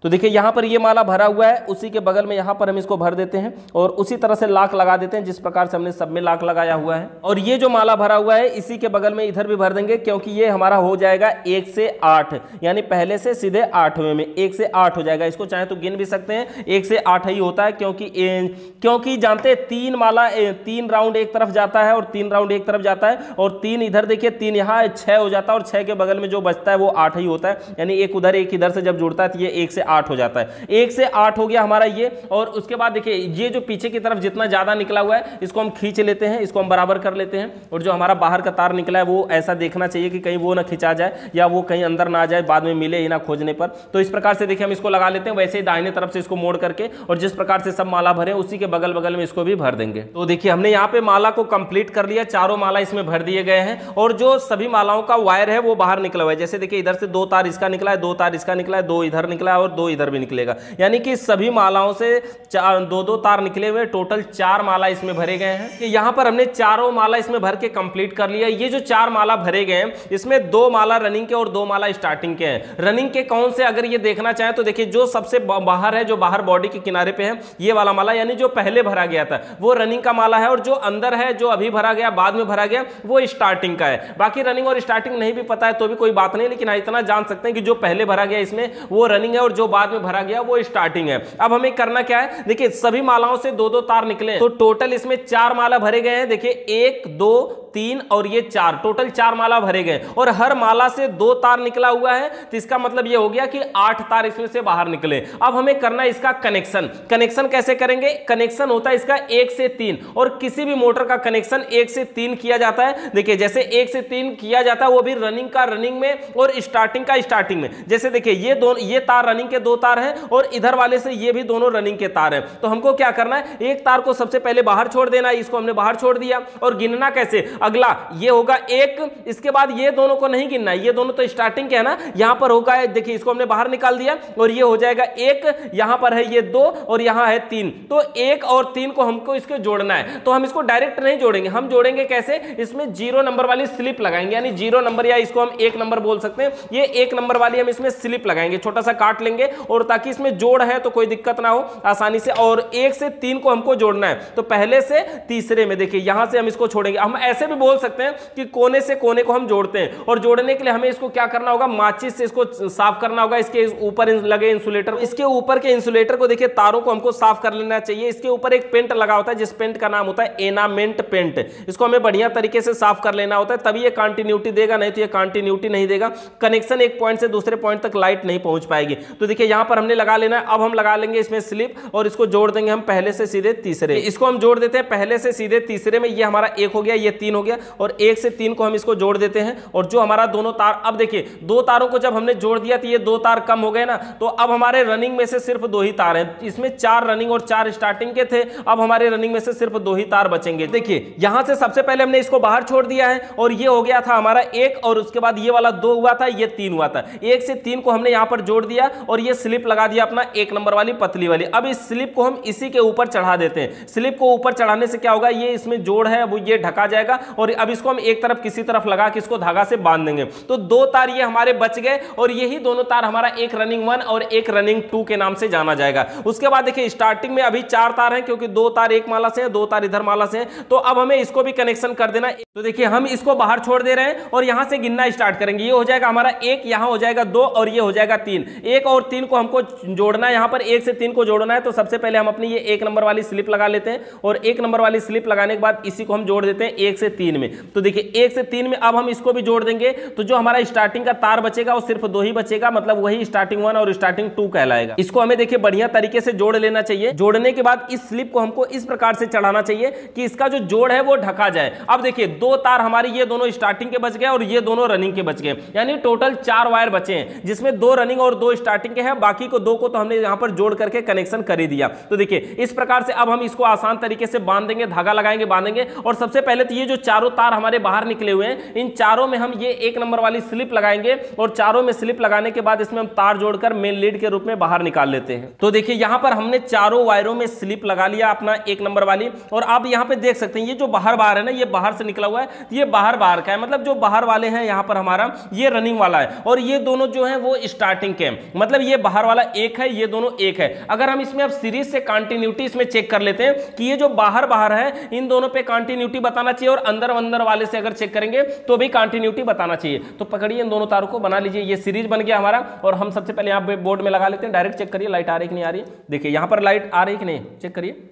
तो देखिए यहाँ पर ये माला भरा हुआ है, उसी के बगल में यहाँ पर हम इसको भर देते हैं और उसी तरह से लॉक लगा देते हैं जिस प्रकार से हमने सब में लॉक लगाया हुआ है। और ये जो माला भरा हुआ है इसी के बगल में इधर भी भर देंगे, क्योंकि ये हमारा हो जाएगा 1 से 8, यानी पहले से सीधे 8वें में 1 से 8 हो जाएगा। इसको चाहे तो गिन भी सकते हैं, 1 से 8 ही होता है, क्योंकि जानते हैं 3 माला 3 राउंड एक तरफ जाता है और 3 राउंड एक तरफ जाता है, और 3 इधर देखिए 3 यहाँ 6 हो जाता है, और 6 के बगल में जो बचता है वो 8 ही होता है। यानी एक उधर एक इधर से जब जुड़ता है तो ये 1 से 8 हो जाता है। 1 से 8 हो गया हमारा ये। और उसके बाद देखिए ये जो पीछे की तरफ जितना ज्यादा निकला हुआ है इसको हम खींच लेते हैं, इसको हम बराबर कर लेते हैं। और जो हमारा बाहर का तार निकला है वो ऐसा देखना चाहिए कि कहीं वो ना खिंचा जाए या वो कहीं अंदर ना आ जाए, बाद में मिले ही ना खोजने पर। तो इस प्रकार से देखिए हम इसको लगा लेते हैं, वैसे ही दाहिने तरफ से इसको मोड़ करके, और जिस प्रकार से सब माला भरे उसी के बगल बगल में इसको भी भर देंगे। तो देखिए हमने यहाँ पे माला को कंप्लीट कर लिया, चारों माला इसमें भर दिए गए हैं, और जो सभी मालाओं का वायर है वो बाहर निकला हुआ है। जैसे देखिए इधर से 2 तार इसका निकला है, 2 तार इसका निकला है, 2 इधर निकला है और 2 इधर भी निकलेगा। यानी कि सभी मालाओं से 2-2 तार निकले हुए, टोटल 4 माला इसमें भरे गए हैं। कि यहाँ पर हमने चारों माला इसमें भर के कंप्लीट कर लिया। ये जो 4 माला भरे गए हैं इसमें 2 माला रनिंग के और 2 माला स्टार्टिंग के हैं। रनिंग के कौन से अगर ये देखना चाहें तो देखिए जो सबसे बाहर है, जो बाहर बॉडी के किनारे पे है, ये वाला माला यानी जो पहले भरा गया था वो रनिंग का माला है, और जो अंदर है जो अभी भरा गया बाद में भरा गया वो स्टार्टिंग का है। बाकी रनिंग और स्टार्टिंग नहीं भी पता है तो भी कोई बात नहीं, लेकिन इतना जान सकते हैं कि जो पहले भरा गया इसमें वो रनिंग है और जो बाद में भरा गया वो स्टार्टिंग है। अब हमें करना क्या है, देखिए सभी मालाओं से 2-2 तार निकले, तो टोटल इसमें 4 माला भरे गए हैं। देखिए 1 2 3 और ये 4, टोटल 4 माला भरे गए, और हर माला से 2 तार निकला हुआ है, तो इसका मतलब ये हो गया कि 8 तार इसमें से बाहर निकले। अब हमें करना है इसका कनेक्शन। कनेक्शन कैसे करेंगे, कनेक्शन होता है इसका 1 से 3, और किसी भी मोटर का कनेक्शन 1 से 3 किया जाता है। देखिए जैसे 1 से 3 किया जाता है वो भी रनिंग का रनिंग में और स्टार्टिंग का स्टार्टिंग में। जैसे देखिए ये तार रनिंग के 2 तार हैं और इधर वाले से ये भी दोनों रनिंग के तार हैं। तो हमको क्या करना है, एक तार को सबसे पहले बाहर छोड़ देना है, इसको हमने बाहर छोड़ दिया। और गिनना कैसे, अगला ये होगा 1, इसके बाद ये दोनों को नहीं गिनना है, ये दोनों तो स्टार्टिंग के है ना, यहां पर होगा, देखिए इसको हमने बाहर निकाल दिया और ये हो जाएगा 1, यहां पर है ये 2 और यहां है 3। तो 1 और 3 को हमको इसके जोड़ना है। तो हम इसको डायरेक्ट नहीं जोड़ेंगे, हम जोड़ेंगे कैसे, इसमें 0 नंबर वाली स्लिप लगाएंगे, यानी 0 नंबर या इसको हम 1 नंबर बोल सकते हैं। ये 1 नंबर वाली हम इसमें स्लिप लगाएंगे, छोटा सा काट लेंगे, और ताकि इसमें जोड़ है तो कोई दिक्कत ना हो आसानी से। और 1 से 3 को हमको जोड़ना है, तो पहले से तीसरे में देखिए यहां से हम इसको छोड़ेंगे। हम ऐसे भी भी बोल सकते हैं कि कोने से कोने को हम जोड़ते हैं, और जोड़ने के लिए हमें इसको क्या करना होगा, माचिस से इसको साफ करना होगा। इसके ऊपर लगे इंसुलेटर, इसके ऊपर के इंसुलेटर को देखिए तारों को हमको साफ कर लेना चाहिए। इसके ऊपर एक पेंट लगा होता है जिस पेंट का नाम होता है एनामेंट पेंट, इसको हमें बढ़िया तरीके से साफ कर लेना होता है, तभी ये कंटिन्यूटी देगा, नहीं तो ये कंटिन्यूटी नहीं देगा। कनेक्शन एक पॉइंट से दूसरे पॉइंट तक लाइट नहीं पहुंच पाएगी। तो देखिए यहां पर हमने लगा लेना है। अब हम लगा लेंगे इसमें स्लिप और इसको जोड़ देंगे हम पहले से सीधे तीसरे। इसको हम जोड़ देते हैं पहले से सीधे तीसरे में। ये हमारा 1 हो गया, ये 3 हो गया, और 1 से 3 को हम इसको जोड़ देते हैं। और जो हमारा दोनों तार, अब देखिए 2 तारों को जब हमने जोड़ दिया तो ये 2 तार कम हो गए ना, तो अब हमारे रनिंग में से सिर्फ 2 ही तार हैं। इसमें 4 रनिंग और 4 स्टार्टिंग के थे, अब हमारे रनिंग में से सिर्फ 2 ही तार बचेंगे। देखिए यहां से सबसे पहले हमने इसको बाहर छोड़ दिया है, और ये हो गया था हमारा 1, और उसके बाद ये वाला 2 हुआ था, ये 3 हुआ था। 1 से 3 को हमने यहां पर जोड़ दिया, और ये स्लिप लगा दिया अपना 1 नंबर वाली पतली वाली। अब इस स्लिप को हम इसी के ऊपर चढ़ा देते हैं। स्लिप को ऊपर चढ़ाने से क्या होगा, ये इसमें जोड़ है वो ये ढका जाएगा, और अब इसको हम एक तरफ किसी तरफ लगा के इसको धागा से बांध देंगे। तो 2 तार ये हमारे बच गए, और यही दोनों तार हमारा एक रनिंग 1 और एक रनिंग 2 के नाम से जाना जाएगा। उसके बाद देखिए स्टार्टिंग में अभी 4 तार हैं, क्योंकि 2 तार एक माला से हैं, 2 तार इधर माला से हैं, तो अब हमें इसको भी कनेक्शन कर देना। तो देखिए हम इसको बाहर छोड़ दे रहे हैं, और यहां से गिनना स्टार्ट करेंगे। ये हो जाएगा हमारा 1, यहां हो जाएगा 2, और ये हो जाएगा 3। 1 और 3 को हमको जोड़ना है, यहां पर 1 से 3 को जोड़ना है। तो सबसे पहले हम अपनी ये 1 नंबर वाली स्लिप लगा लेते हैं, और 1 नंबर वाली स्लिप लगाने के बाद इसी को हम जोड़ देते हैं 1 से 3 में। तो देखिए 1 से 3 में अब हम इसको भी जोड़ देंगे, तो जो हमारा स्टार्टिंग का तार बचेगा वो सिर्फ 2 ही बचेगा, मतलब वही स्टार्टिंग 1 और स्टार्टिंग 2 कहलाएगा। इसको हमें देखिए बढ़िया तरीके से जोड़ लेना चाहिए। जोड़ने के बाद इस स्लिप को हमको इस प्रकार से चढ़ाना चाहिए कि इसका जो जोड़ है वो ढका जाए। अब देखिए 2 तार हमारी ये दोनों स्टार्टिंग के बच गए, और ये दोनों रनिंग के बच गए, यानी टोटल 4 वायर बचे हैं, जिसमें 2 रनिंग और 2 स्टार्टिंग के हैं। बाकी को 2 को तो हमने यहां पर जोड़ करके कनेक्शन कर ही दिया। तो देखिए इस प्रकार से अब हम इसको आसान तरीके से बांध देंगे, धागा लगाएंगे, बांधेंगे। और सबसे पहले तो ये जो चारों तार हमारे बाहर निकले हुए हैं, इन चारों में हम ये 1 नंबर वाली स्लिप लगाएंगे, और चारों में स्लिप लगाने के बाद इसमें हम तार जोड़कर मेन लीड के रूप में बाहर निकाल लेते हैं। तो देखिए यहां पर हमने चारों वायरों में स्लिप लगा लिया अपना 1 नंबर वाली, और आप यहां पे देख सकते हैं ये जो बाहर बाहर है ना, ये बाहर से निकला हुआ है, ये बाहर बाहर का है, मतलब जो बाहर वाले हैं यहां पर हमारा ये रनिंग वाला है, और ये दोनों जो है वो स्टार्टिंग के हैं, मतलब ये बाहर वाला 1 है, ये दोनों 1 है। अगर हम इसमें अब सीरीज से कंटिन्यूटी इसमें चेक कर लेते हैं कि ये जो बाहर बाहर है इन दोनों पे कंटिन्यूटी बताना चाहिए, और अंदर अंदर वाले से अगर चेक करेंगे तो भी कंटिन्यूटी बताना चाहिए। तो पकड़िए इन दोनों तारों को, बना लीजिए, ये सीरीज बन गया हमारा। और हम सबसे पहले यहाँ बोर्ड में लगा लेते हैं, डायरेक्ट चेक करिए लाइट आ रही कि नहीं आ रही है। देखिए यहाँ पर लाइट आ रही कि नहीं, चेक करिए।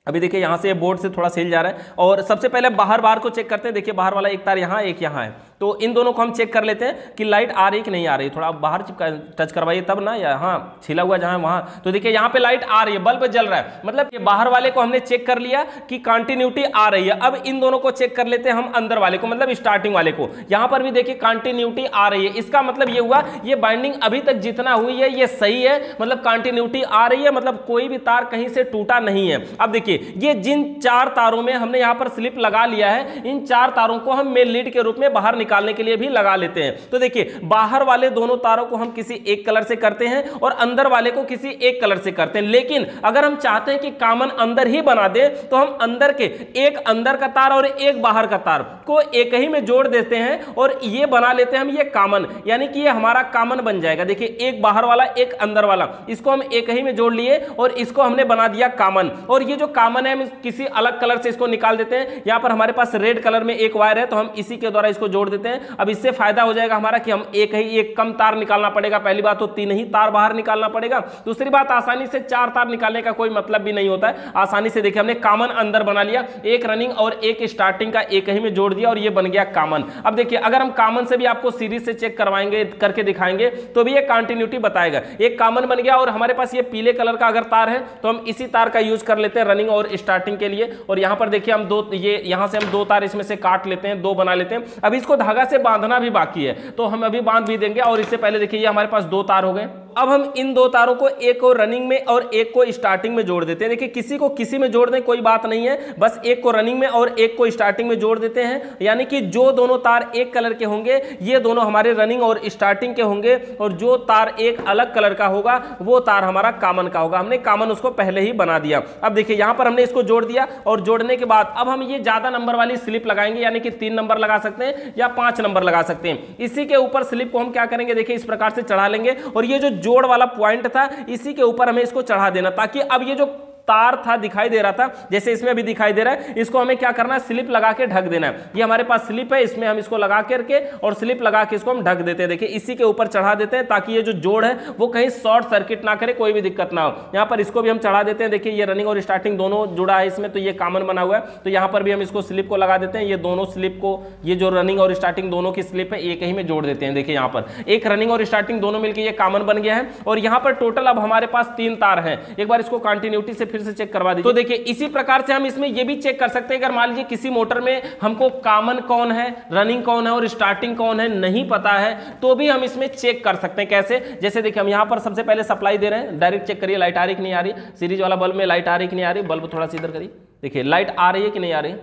अभी देखिए यहाँ से बोर्ड से थोड़ा हिल जा रहा है, और सबसे पहले बाहर बाहर को चेक करते हैं। देखिए बाहर वाला 1 तार यहाँ, 1 यहाँ है, तो इन दोनों को हम चेक कर लेते हैं कि लाइट आ रही कि नहीं आ रही। थोड़ा बाहर चिपका टच करवाइए तब ना, या हाँ छिला हुआ जहाँ वहाँ। तो देखिए यहाँ पे लाइट आ रही है, बल्ब जल रहा है, मतलब कि बाहर वाले को हमने चेक कर लिया कि कंटिन्यूटी आ रही है। अब इन दोनों को चेक कर लेते हैं हम अंदर वाले को, मतलब स्टार्टिंग वाले को। यहाँ पर भी देखिए कंटिन्यूटी आ रही है, इसका मतलब ये हुआ ये बाइंडिंग अभी तक जितना हुई है ये सही है, मतलब कंटिन्यूटी आ रही है, मतलब कोई भी तार कहीं से टूटा नहीं है। अब देखिए ये जिन 4 तारों में हमने यहाँ पर स्लिप लगा लिया है, इन 4 तारों को हम मेन लीड के रूप में बाहर निकालने के लिए भी लगा लेते हैं। तो देखिए बाहर वाले दोनों तारों को हम किसी एक कलर से करते हैं, और अंदर वाले को किसी एक कलर से करते हैं। लेकिन अगर हम चाहते हैं कि कॉमन अंदर ही बना दे, तो हम अंदर के एक अंदर का तार और एक बाहर का तार को एक ही में जोड़ देते हैं, और ये बना लेते हैं हम ये कॉमन, यानी कि ये हमारा कॉमन बन जाएगा। देखिए एक बाहर वाला एक अंदर वाला, इसको हम एक ही में जोड़ लिए और इसको हमने बना दिया कॉमन। और ये जो कॉमन है हम किसी अलग कलर से इसको निकाल देते हैं। यहां पर हमारे पास रेड कलर में एक वायर है, तो हम इसी के द्वारा इसको जोड़ देते हैं। अब इससे फायदा हो जाएगा हमारा कि हम एक कम तार निकालना पड़ेगा। पहली बात तो 3 ही तार बाहर निकालना पड़ेगा, दूसरी बात आसानी से 4 तार निकालने का कोई मतलब भी नहीं होता है। आसानी से देखिए हमने कॉमन अंदर बना लिया, एक रनिंग और एक स्टार्टिंग का एक ही में जोड़ दिया, और ये बन गया कॉमन। अब देखिए अगर हम कॉमन से भी आपको सीरीज से चेक करवाएंगे, करके दिखाएंगे, तो भी ये कंटिन्यूटी बताएगा। एक कॉमन बन गया, और हमारे पास ये पीले कलर का अगर तार है तो हम इसी तार का यूज कर लेते हैं रनिंग और स्टार्टिंग के लिए। और यहां पर देखिए हम यहां से हम 2 तार इसमें से काट लेते हैं, 2 बना लेते हैं। अब इसको धागा से बांधना भी बाकी है, तो हम अभी बांध भी देंगे। और इससे पहले देखिए ये हमारे पास 2 तार हो गए। अब हम इन 2 तारों को एक को रनिंग में और एक को स्टार्टिंग में जोड़ देते हैं। देखिए किसी को किसी में जोड़ दें कोई बात नहीं है, बस एक को रनिंग में और एक को स्टार्टिंग में जोड़ देते हैं। यानी कि जो दोनों तार एक कलर के होंगे ये दोनों हमारे रनिंग और स्टार्टिंग के होंगे, और जो तार एक अलग कलर का होगा वो तार हमारा कॉमन का होगा। हमने कॉमन उसको पहले ही बना दिया। अब देखिए यहां पर हमने इसको जोड़ दिया, और जोड़ने के बाद अब हम ये ज्यादा नंबर वाली स्लिप लगाएंगे, यानी कि 3 नंबर लगा सकते हैं या 5 नंबर लगा सकते हैं। इसी के ऊपर स्लिप को हम क्या करेंगे, देखिए इस प्रकार से चढ़ा लेंगे, और ये जो जोड़ वाला पॉइंट था इसी के ऊपर हमें इसको चढ़ा देना, ताकि अब ये जो तार था दिखाई दे रहा था, जैसे इसमें अभी दिखाई दे रहा है, इसको हमें क्या करना है, स्लिप लगा के ढक देना है। ये हमारे पास स्लिप है, इसमें हम इसको लगा करके और स्लिप लगा के इसको हम ढक देते हैं। देखिए इसी के ऊपर चढ़ा देते हैं ताकि ये जो जोड़ है वो कहीं शॉर्ट सर्किट ना करे, कोई भी दिक्कत ना हो। यहाँ पर इसको भी हम चढ़ा देते हैं। देखिए ये रनिंग और स्टार्टिंग दोनों जुड़ा है इसमें, तो ये कॉमन बना हुआ है, तो यहाँ पर भी हम इसको स्लिप को लगा देते हैं। ये दोनों स्लिप को, ये जो रनिंग और स्टार्टिंग दोनों की स्लिप है एक ही में जोड़ देते हैं। देखिए यहाँ पर एक रनिंग और स्टार्टिंग दोनों मिलकर ये कॉमन बन गया है। और यहाँ पर टोटल अब हमारे पास 3 तार हैं। एक बार इसको कंटिन्यूटी से फिर से चेक करवा दीजिए। तो देखिए इसी प्रकार से हम इसमें ये भी चेक कर सकते हैं, अगर मान लीजिए किसी मोटर में हमको कॉमन कौन है, रनिंग कौन है और स्टार्टिंग कौन है नहीं पता है, तो भी हम इसमें चेक कर सकते हैं। कैसे? जैसे देखिए हम यहाँ पर सबसे पहले सप्लाई दे रहे हैं, डायरेक्ट चेक करिए लाइट आ रही कि नहीं आ रही। सीरीज वाला बल्ब में लाइट आ रही कि नहीं आ रही, बल्ब थोड़ा सा इधर करिए, देखिए लाइट आ रही है कि नहीं आ रही।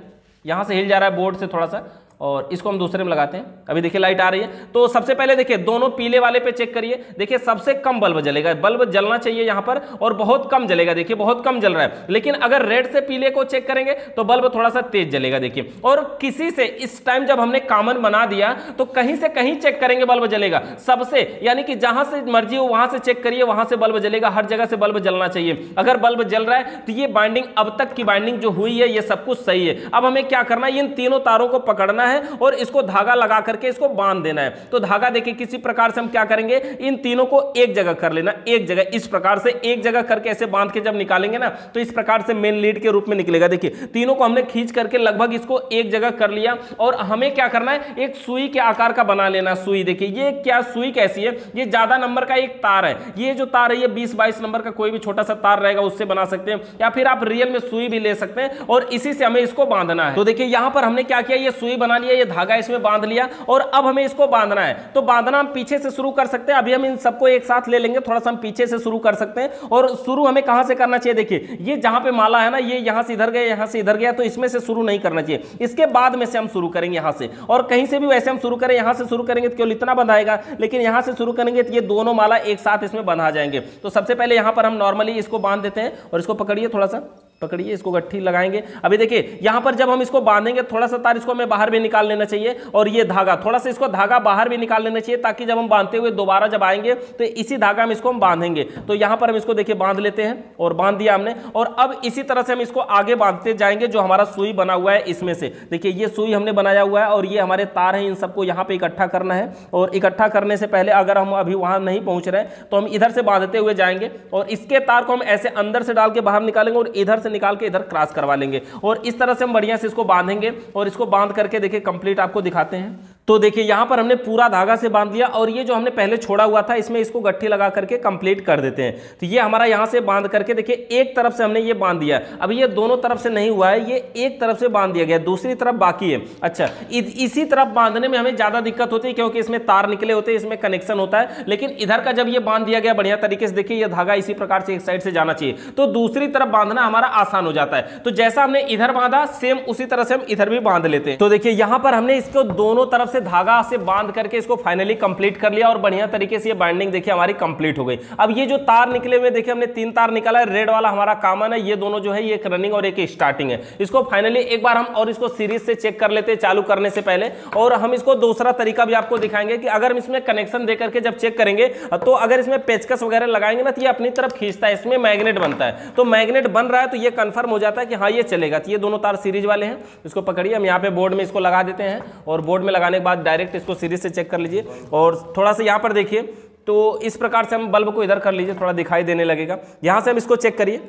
यहाँ से हिल जा रहा है बोर्ड से थोड़ा सा, और इसको हम दूसरे में लगाते हैं। अभी देखिए लाइट आ रही है। तो सबसे पहले देखिए दोनों पीले वाले पे चेक करिए। देखिए सबसे कम बल्ब जलेगा, बल्ब जलना चाहिए यहाँ पर, और बहुत कम जलेगा। देखिए बहुत कम जल रहा है। लेकिन अगर रेड से पीले को चेक करेंगे तो बल्ब थोड़ा सा तेज जलेगा। देखिए, और किसी से इस टाइम जब हमने कॉमन बना दिया तो कहीं से कहीं चेक करेंगे बल्ब जलेगा, सबसे, यानी कि जहां से मर्जी हो वहां से चेक करिए, वहां से बल्ब जलेगा। हर जगह से बल्ब जलना चाहिए। अगर बल्ब जल रहा है तो ये बाइंडिंग, अब तक की बाइंडिंग जो हुई है ये सब कुछ सही है। अब हमें क्या करना है, इन तीनों तारों को पकड़ना है और इसको धागा लगा करके इसको बांध देना है। तो धागा देखिए किसी प्रकार से हम क्या करेंगे, इन तीनों को एक जगह कर लेना, एक जगह, इस प्रकार से एक जगह करके ऐसे बांध के जब निकालेंगे ना तो इस प्रकार से मेन लीड के रूप में निकलेगा। देखिए तीनों को हमने खींच करके लगभग इसको एक जगह कर लिया। और हमें क्या करना है, एक सुई के आकार का बना लेना। सुई देखिए ये क्या, सुई कैसी है, ये ज्यादा नंबर का एक तार है। ये जो तार है ये 20-22 नंबर का कोई भी छोटा सा तार रहेगा उससे बना सकते हैं, या फिर आप रियल में सुई भी ले सकते हैं, और इसी से हमें इसको बांधना है। तो देखिए यहां पर हमने क्या किया, ये सुई बना लिया, ये धागा इसमें बांध लिया, और अब हमें इसको बांधना है। तो बांधना हम पीछे से शुरू कर सकते हैं। अभी हम इन सबको एक साथ ले लेंगे, थोड़ा सा हम पीछे से शुरू कर सकते हैं। और शुरू हमें कहां से करना चाहिए, देखिए ये जहां पे माला है ना, ये यहां से इधर गया, यहां से इधर गया, तो इसमें से शुरू नहीं करना चाहिए, इसके बाद में से हम शुरू करेंगे यहां से। और कहीं से भी वैसे हम शुरू करें, यहां से शुरू करेंगे तो केवल इतना बंधाएगा, लेकिन यहां से शुरू करेंगे तो ये दोनों माला एक साथ इसमें बंधा जाएंगे। तो सबसे पहले यहां पर हम नॉर्मली इसको बांध देते हैं, और इसको पकड़िए, थोड़ा सा पकड़िए, इसको गट्ठी लगाएंगे। अभी देखिए यहां पर जब हम इसको बांधेंगे थोड़ा सा तार इसको हमें बाहर भी निकाल लेना चाहिए, और ये धागा थोड़ा सा, इसको धागा बाहर भी निकाल लेना चाहिए, ताकि जब हम बांधते हुए दोबारा जब आएंगे तो इसी धागा में इसको हम बांधेंगे। तो यहां पर हम इसको देखिए बांध लेते हैं, और बांध दिया हमने। और अब इसी तरह से हम इसको आगे बांधते जाएंगे, जो हमारा सुई बना हुआ है इसमें से। देखिए ये सुई हमने बनाया हुआ है, और ये हमारे तार हैं, इन सबको यहाँ पे इकट्ठा करना है। और इकट्ठा करने से पहले अगर हम अभी वहां नहीं पहुंच रहे तो हम इधर से बांधते हुए जाएंगे, और इसके तार को हम ऐसे अंदर से डाल के बाहर निकालेंगे, और इधर से निकाल के इधर क्रॉस करवा लेंगे। और इस तरह से हम बढ़िया से इसको बांधेंगे, और इसको बांध करके देखिए कंप्लीट आपको दिखाते हैं। तो देखिए यहां पर हमने पूरा धागा से बांध लिया, और ये जो हमने पहले छोड़ा हुआ था इसमें इसको गट्ठी लगा करके कंप्लीट कर देते हैं। तो ये हमारा यहां से बांध करके देखिए एक तरफ से हमने ये बांध दिया। अब ये दोनों तरफ से नहीं हुआ है, ये एक तरफ से बांध दिया गया, दूसरी तरफ बाकी है। अच्छा, इसी तरफ बांधने में हमें ज्यादा दिक्कत होती है, क्योंकि इसमें तार निकले होते हैं, इसमें कनेक्शन होता है। लेकिन इधर का जब ये बांध दिया गया बढ़िया तरीके से, देखिए ये धागा इसी प्रकार से एक साइड से जाना चाहिए, तो दूसरी तरफ बांधना हमारा आसान हो जाता है। तो जैसा हमने इधर बांधा सेम उसी तरह से हम इधर भी बांध लेते हैं। तो देखिए यहां पर हमने इसको दोनों तरफ से धागा से बांध करके इसको फाइनली कंप्लीट कर लिया, और बढ़िया तरीके से ये बाइंडिंग देखिए हमारी कंप्लीट हो गई। अब ये जो तार निकले हुए देखिए हमने 3 तार निकाला है, रेड वाला हमारा कॉमन है, ये दोनों जो है ये एक रनिंग और एक स्टार्टिंग है। इसको फाइनली एक बार हम और इसको सीरीज से चेक कर लेते हैं चालू करने से पहले। और हम इसको दूसरा तरीका भी आपको दिखाएंगे कि अगर हम इसमें कनेक्शन दे करके जब चेक करेंगे तो अगर इसमें पेचकस वगैरह लगाएंगे ना तो ये अपनी तरफ खींचता है, इसमें मैग्नेट बनता है। तो मैग्नेट बन रहा है तो ये कंफर्म हो जाता है कि हाँ ये चलेगा। तो ये दोनों तार सीरीज वाले हैं, इसको पकड़िए, हम यहाँ पे बोर्ड में इसको लगा देते हैं, और बोर्ड में लगाने के बाद डायरेक्ट इसको सीरीज से चेक कर लीजिए। और थोड़ा सा यहाँ पर देखिए, तो इस प्रकार से हम बल्ब को इधर कर लीजिए, थोड़ा दिखाई देने लगेगा। यहाँ से हम इसको चेक करिए।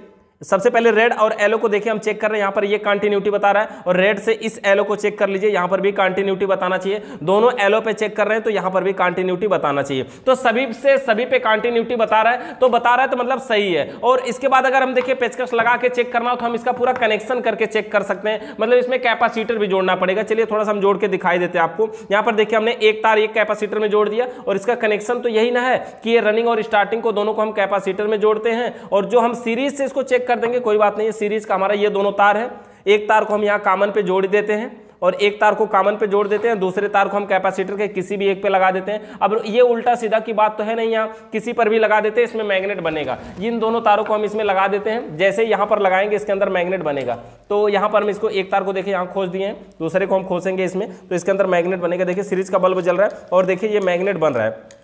सबसे पहले रेड और येलो को देखिए हम चेक कर रहे हैं, यहाँ पर ये कंटिन्यूटी बता रहा है, और रेड से इस येलो को चेक कर लीजिए, यहाँ पर भी कंटिन्यूटी बताना चाहिए। दोनों येलो पे चेक कर रहे हैं तो यहाँ पर भी कंटिन्यूटी बताना चाहिए। तो सभी से सभी पे कंटिन्यूटी बता रहा है, तो मतलब सही है। और इसके बाद अगर हम देखिए पेचकस लगा के चेक करना हो तो हम इसका पूरा कनेक्शन करके चेक कर सकते हैं, मतलब इसमें कैपेसिटर भी जोड़ना पड़ेगा। चलिए थोड़ा सा हम जोड़ के दिखाई देते हैं आपको। यहाँ पर देखिए हमने एक तार एक कैपेसिटर में जोड़ दिया, और इसका कनेक्शन तो यही ना है कि ये रनिंग और स्टार्टिंग को दोनों को हम कैपेसिटर में जोड़ते हैं, और जो हम सीरीज से इसको चेक कर देंगे कोई बात नहीं। सीरीज का हमारा ये दोनों तार है, एक तार को हम यहाँ कॉमन पे जोड़ देते हैं, और एक तार को कॉमन पे जोड़ देते हैं, दूसरे तार को हम कैपेसिटर के किसी भी एक पे लगा देते हैं। अब ये उल्टा सीधा की बात तो है नहीं, यहाँ किसी पर भी लगा देते हैं, इसमें मैग्नेट बनेगा। इन दोनों तारों को हम इसमें लगा देते हैं, जैसे यहाँ पर लगाएंगे इसके अंदर मैग्नेट बनेगा। तो यहाँ पर हम इसको एक तार को देखिए यहाँ खोस दिए हैं, दूसरे को हम खोसेंगे इसमें, तो इसके अंदर मैग्नेट बनेगा। देखिए सीरीज का बल्ब जल रहा है, और देखिए ये मैग्नेट बन रहा है।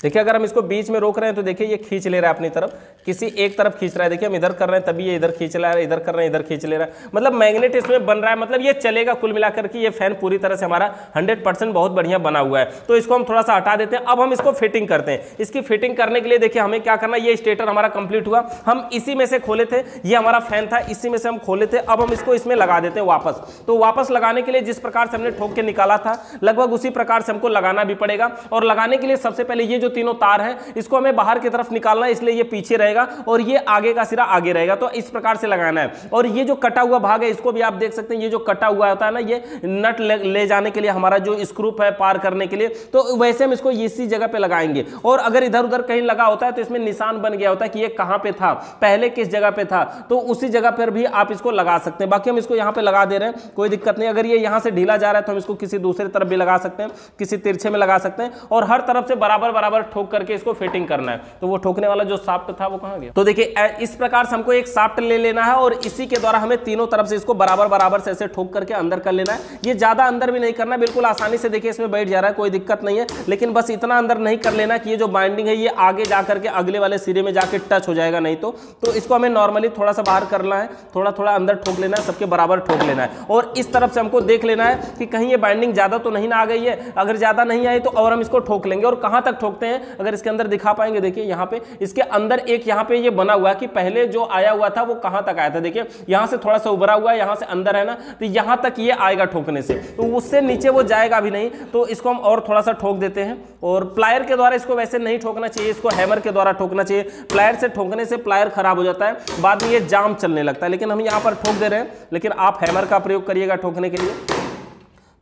देखिए अगर हम इसको बीच में रोक रहे हैं तो देखिए ये खींच ले रहा है अपनी तरफ, किसी एक तरफ खींच रहा है। देखिए हम इधर कर रहे हैं तभी ये इधर खींच रहा है, इधर कर रहे हैं इधर खींच ले रहा है, मतलब मैग्नेट इसमें बन रहा है, मतलब ये चलेगा। कुल मिलाकर के ये फैन पूरी तरह से हमारा 100% बहुत बढ़िया बना हुआ है। तो इसको हम थोड़ा सा हटा देते हैं। अब हम इसको फिटिंग करते हैं। इसकी फिटिंग करने के लिए देखिए हमें क्या करना है, ये स्टेटर हमारा कंप्लीट हुआ, हम इसी में से खोले थे, ये हमारा फैन था, इसी में से हम खोले थे। अब हम इसको इसमें लगा देते हैं वापस। तो वापस लगाने के लिए जिस प्रकार से हमने ठोक के निकाला था लगभग उसी प्रकार से हमको लगाना भी पड़ेगा। और लगाने के लिए सबसे पहले ये जो तीनों तार है इसको हमें बाहर की तरफ निकालना है, इसलिए ये पीछे रहेगा और ये आगे का सिरा आगे रहेगा। तो इस प्रकार से लगाना है। और ये जो कटा हुआ भाग है इसको भी आप देख सकते हैं, ये जो कटा हुआ होता है ना, ये नट ले जाने के लिए हमारा जो स्क्रू है पार करने के लिए, तो वैसे हम इसको इसी जगह पे लगाएंगे। और अगर इधर उधर कहीं लगा होता है तो इसमें निशान बन गया होता है कि ये कहां पे था, पहले किस जगह पे था, तो उसी जगह पर भी आप इसको लगा सकते हैं। बाकी हम इसको यहां पे लगा दे रहे हैं, कोई दिक्कत नहीं। अगर ये यहां से ढीला जा रहा है तो हम इसको किसी दूसरी तरफ भी लगा सकते हैं, किसी तिरछे में लगा सकते हैं। और हर तरफ से बराबर बराबर ठोक करके इसको फिटिंग करना है। तो वो ठोकने वाला जो शाफ्ट था वो कहां गया? तो देखिए इस प्रकार से हमको एक शाफ्ट ले लेना है और इसी के द्वारा हमें तीनों तरफ से इसको बराबर बराबर से ऐसे ठोक करके अंदर कर लेना है। ये ज्यादा अंदर भी नहीं करना, बिल्कुल आसानी से देखिए इसमें बैठ जा रहा है, कोई दिक्कत नहीं है। लेकिन बस इतना अंदर नहीं कर लेना कि ये जो बाइंडिंग है ये आगे जाकर के अगले वाले सिरे में जाके टच हो जाएगा, नहीं तो इसको हमें नॉर्मली थोड़ा सा बाहर करना है, थोड़ा थोड़ा अंदर ठोक लेना है, सबके बराबर ठोक लेना है। और इस तरफ से हमको देख लेना है कि कहीं ये बाइंडिंग ज्यादा तो नहीं ना आ गई है। अगर ज्यादा नहीं आई तो और हम इसको ठोक लेंगे। और कहां तक ठोकते हैं अगर इसके अंदर दिखा पाएंगे, देखिए यहाँ पे इसके अंदर एक यहाँ पे ये बना हुआ है कि पहले जो आया हुआ था वो कहां तक आया था। देखिए यहां से थोड़ा सा उभरा हुआ है, यहां से अंदर है ना, तो यहां तक ये आएगा ठोकने से, तो उससे नीचे वो जाएगा भी नहीं। तो इसको हम और थोड़ा सा ठोक देते हैं। और प्लायर के द्वारा इसको वैसे नहीं ठोकना चाहिए, इसको हैमर के द्वारा ठोकना चाहिए। प्लायर से ठोकने से प्लायर खराब हो जाता है, बाद में ये जाम चलने लगता है। लेकिन हम यहाँ पर ठोक दे रहे हैं, लेकिन आप हैमर का प्रयोग करिएगा ठोकने के लिए।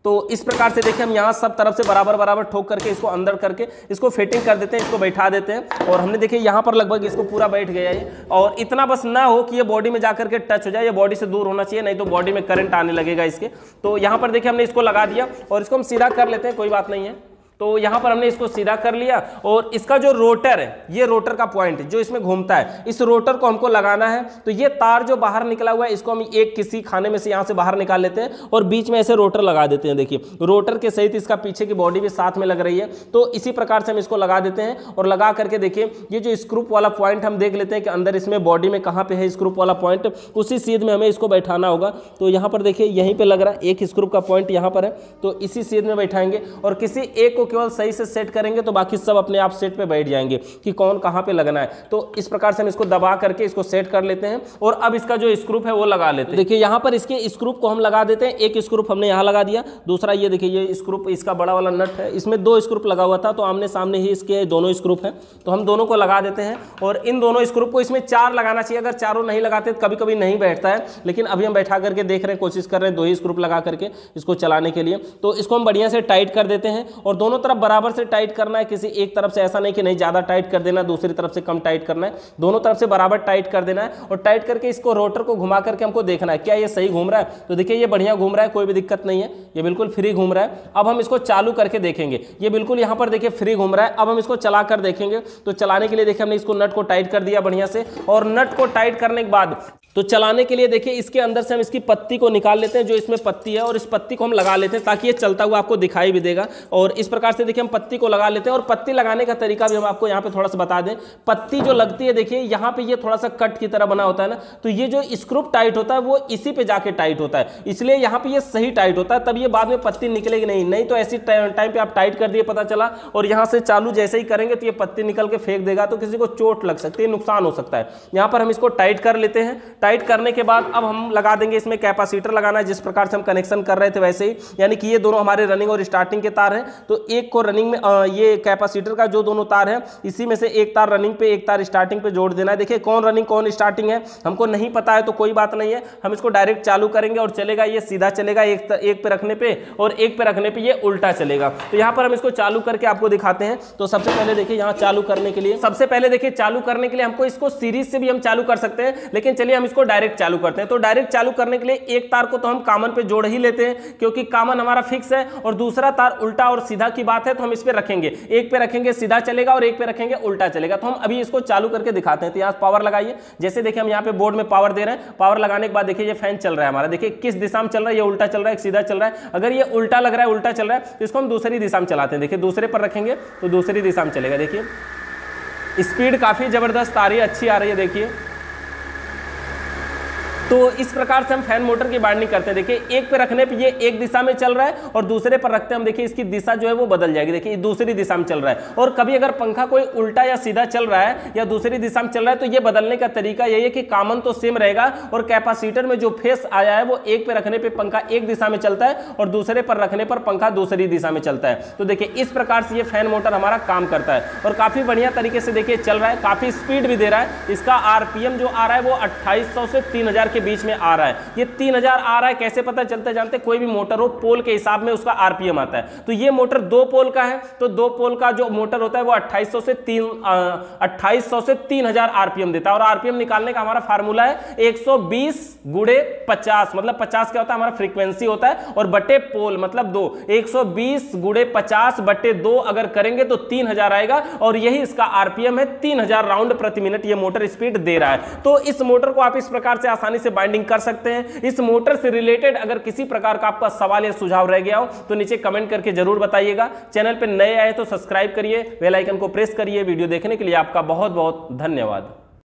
तो इस प्रकार से देखिए हम यहाँ सब तरफ से बराबर बराबर ठोक करके इसको अंदर करके इसको फिटिंग कर देते हैं, इसको बैठा देते हैं। और हमने देखिए यहाँ पर लगभग इसको पूरा बैठ गया है। और इतना बस ना हो कि ये बॉडी में जाकर के टच हो जाए, ये बॉडी से दूर होना चाहिए, नहीं तो बॉडी में करंट आने लगेगा इसके। तो यहाँ पर देखिए हमने इसको लगा दिया और इसको हम सीधा कर लेते हैं, कोई बात नहीं है। तो यहां पर हमने इसको सीधा कर लिया। और इसका जो रोटर है, ये रोटर का पॉइंट जो इसमें घूमता है, इस रोटर को हमको लगाना है। तो ये तार जो बाहर निकला हुआ है इसको हम एक किसी खाने में से यहां से बाहर निकाल लेते हैं और बीच में ऐसे रोटर लगा देते हैं। देखिए रोटर के सहित इसका पीछे की बॉडी भी साथ में लग रही है। तो इसी प्रकार से हम इसको लगा देते हैं। और लगा करके देखिए ये जो स्क्रू वाला पॉइंट हम देख लेते हैं कि अंदर इसमें बॉडी में कहां पे है स्क्रू वाला पॉइंट, उसी सीध में हमें इसको बैठाना होगा। तो यहां पर देखिए यहीं पे लग रहा है, एक स्क्रू का पॉइंट यहां पर है, तो इसी सीध में बैठाएंगे और किसी एक को केवल सही से सेट करेंगे तो बाकी सब अपने आप सेट पे बैठ जाएंगे कि कौन कहां पे लगना है। तो इस प्रकार से हम इसको दबा करके इसको सेट कर लेते हैं। और अब इसका जो स्क्रू है वो लगा लेते हैं। देखिए यहां पर इसके स्क्रू को हम लगा देते हैं। एक स्क्रू हमने यहां लगा दिया, दूसरा ये देखिए ये स्क्रू इसका बड़ा वाला नट है, इसमें 2 स्क्रू लगा हुआ था, तो आमने सामने ही इसके दोनों स्क्रू हैं, तो हम दोनों को लगा देते हैं। और इन दोनों स्क्रू को इसमें 4 लगाना चाहिए, अगर चारों नहीं लगाते तो कभी कभी नहीं बैठता है। लेकिन अभी हम बैठा करके देख रहे हैं, कोशिश कर रहे हैं 2 ही स्क्रू लगा करके इसको चलाने के लिए। तो इसको हम बढ़िया से टाइट कर देते हैं और दोनों तरफ बराबर से टाइट करना है, किसी एक तरफ से ऐसा नहीं कि नहीं ज्यादा टाइट कर देना, दूसरी तरफ से कम टाइट करना है, दोनों तरफ से बराबर टाइट कर देना है। और टाइट करके इसको रोटर को घुमा करके हमको देखना है क्या ये सही घूम रहा है। तो देखिए ये बढ़िया घूम रहा है, कोई भी दिक्कत नहीं है, ये बिल्कुल फ्री घूम रहा है। अब हम इसको चालू करके देखेंगे, ये बिल्कुल यहाँ पर देखिए फ्री घूम रहा है। अब हम इसको चला कर देखेंगे। तो चलाने के लिए देखिए हमने इसको नट को टाइट कर दिया बढ़िया से। और नट को टाइट करने के बाद तो चलाने के लिए देखिए इसके अंदर से हम इसकी पत्ती को निकाल लेते हैं, जो इसमें पत्ती है, और इस पत्ती को हम लगा लेते हैं ताकि ये चलता हुआ आपको दिखाई भी देगा। और इस प्रकार से देखिए हम पत्ती को लगा लेते हैं। और पत्ती लगाने का तरीका भी हम आपको यहाँ पे थोड़ा सा बता दें। पत्ती जो लगती है देखिए यहाँ पे ये थोड़ा सा कट की तरह बना होता है ना, तो ये जो स्क्रू टाइट होता है वो इसी पे जाके टाइट होता है, इसलिए यहाँ पे ये सही टाइट होता है, तब ये बाद में पत्ती निकलेगी नहीं तो ऐसी टाइम पे आप टाइट कर दिए पता चला और यहाँ से चालू जैसे ही करेंगे तो ये पत्ती निकल के फेंक देगा, तो किसी को चोट लग सकती है, नुकसान हो सकता है। यहाँ पर हम इसको टाइट कर लेते हैं। टाइट करने के बाद अब हम लगा देंगे इसमें कैपेसिटर लगाना है, जिस प्रकार से हम कनेक्शन कर रहे थे वैसे ही, यानी कि ये दोनों हमारे रनिंग और स्टार्टिंग के तार हैं। तो एक को रनिंग में ये कैपेसिटर का जो दोनों तार है इसी में से एक तार रनिंग पे एक तार स्टार्टिंग पे जोड़ देना है। देखिए कौन रनिंग कौन स्टार्टिंग है हमको नहीं पता है तो कोई बात नहीं है, हम इसको डायरेक्ट चालू करेंगे और चलेगा, ये सीधा चलेगा एक पे रखने पे और एक पे रखने पे ये उल्टा चलेगा। तो यहाँ पर हम इसको चालू करके आपको दिखाते हैं। तो सबसे पहले देखिए यहाँ चालू करने के लिए हमको इसको सीरीज से भी हम चालू कर सकते हैं, लेकिन चलिए हम इसको डायरेक्ट चालू करते हैं। तो डायरेक्ट चालू करने के लिए एक तार को तो हम कॉमन पे जोड़ ही लेते हैं क्योंकि कॉमन हमारा फिक्स है, और दूसरा तार उल्टा और सीधा की बात है तो हम इस पे रखेंगे, एक पे रखेंगे सीधा चलेगा और एक पे रखेंगे उल्टा चलेगा। तो हम अभी इसको चालू करके दिखाते हैं। तो यहाँ पावर लगाइए, जैसे देखिए हम यहाँ पे बोर्ड में पावर दे रहे हैं। पावर लगाने के बाद देखिए ये फैन चल रहा है हमारा, देखिए किस दिशा में चल रहा है, ये उल्टा चल रहा है, सीधा चल रहा है। अगर ये उल्टा लग रहा है, उल्टा चल रहा है, तो इसको हम दूसरी दिशा में चलाते हैं। देखिए दूसरे पर रखेंगे तो दूसरी दिशा में चलेगा। देखिए स्पीड काफी जबरदस्त आ रही है, अच्छी आ रही है। देखिए तो इस प्रकार से हम फैन मोटर की बाइंडिंग करते हैं। देखिए एक पे रखने पे ये एक दिशा में चल रहा है और दूसरे पर रखते हैं हम, देखिए इसकी दिशा जो है वो बदल जाएगी। देखिए दूसरी दिशा में चल रहा है, और कभी अगर पंखा कोई उल्टा या सीधा चल रहा है या दूसरी दिशा में चल रहा है तो ये बदलने का तरीका यही है कि कॉमन तो सेम रहेगा और कैपेसिटर में जो फेस आया है वो एक पे रखने पे पंखा एक दिशा में चलता है और दूसरे पर रखने पर पंखा दूसरी दिशा में चलता है। तो देखिए इस प्रकार से ये फैन मोटर हमारा काम करता है और काफी बढ़िया तरीके से देखिए चल रहा है, काफी स्पीड भी दे रहा है। इसका आरपीएम जो आ रहा है वो 2800 से 3000 के बीच में आ रहा है। ये 3000 आ रहा है कैसे पता चलता है? जानते कोई भी मोटर हो पोल के हिसाब में उसका आरपीएम आता है। तो ये मोटर 2 पोल का है, तो 2 पोल का जो मोटर होता है वो 2800 से 3000 आरपीएम देता है। और आरपीएम निकालने का हमारा फार्मूला है 120 गुणे 50, मतलब 50 क्या होता है हमारा फ्रीक्वेंसी होता है, और बटे पोल मतलब 2, 120 गुणे 50 बटे 2 अगर करेंगे तो 3000 आएगा, और यही इसका आरपीएम है। 3000 राउंड प्रति मिनट ये मोटर स्पीड दे रहा है। तो इस मोटर को आप इस प्रकार से आसानी से बाइंडिंग कर सकते हैं। इस मोटर से रिलेटेड अगर किसी प्रकार का आपका सवाल या सुझाव रह गया हो तो नीचे कमेंट करके जरूर बताइएगा। चैनल पे नए आए तो सब्सक्राइब करिए, बेल आइकन को प्रेस करिए। वीडियो देखने के लिए आपका बहुत बहुत धन्यवाद।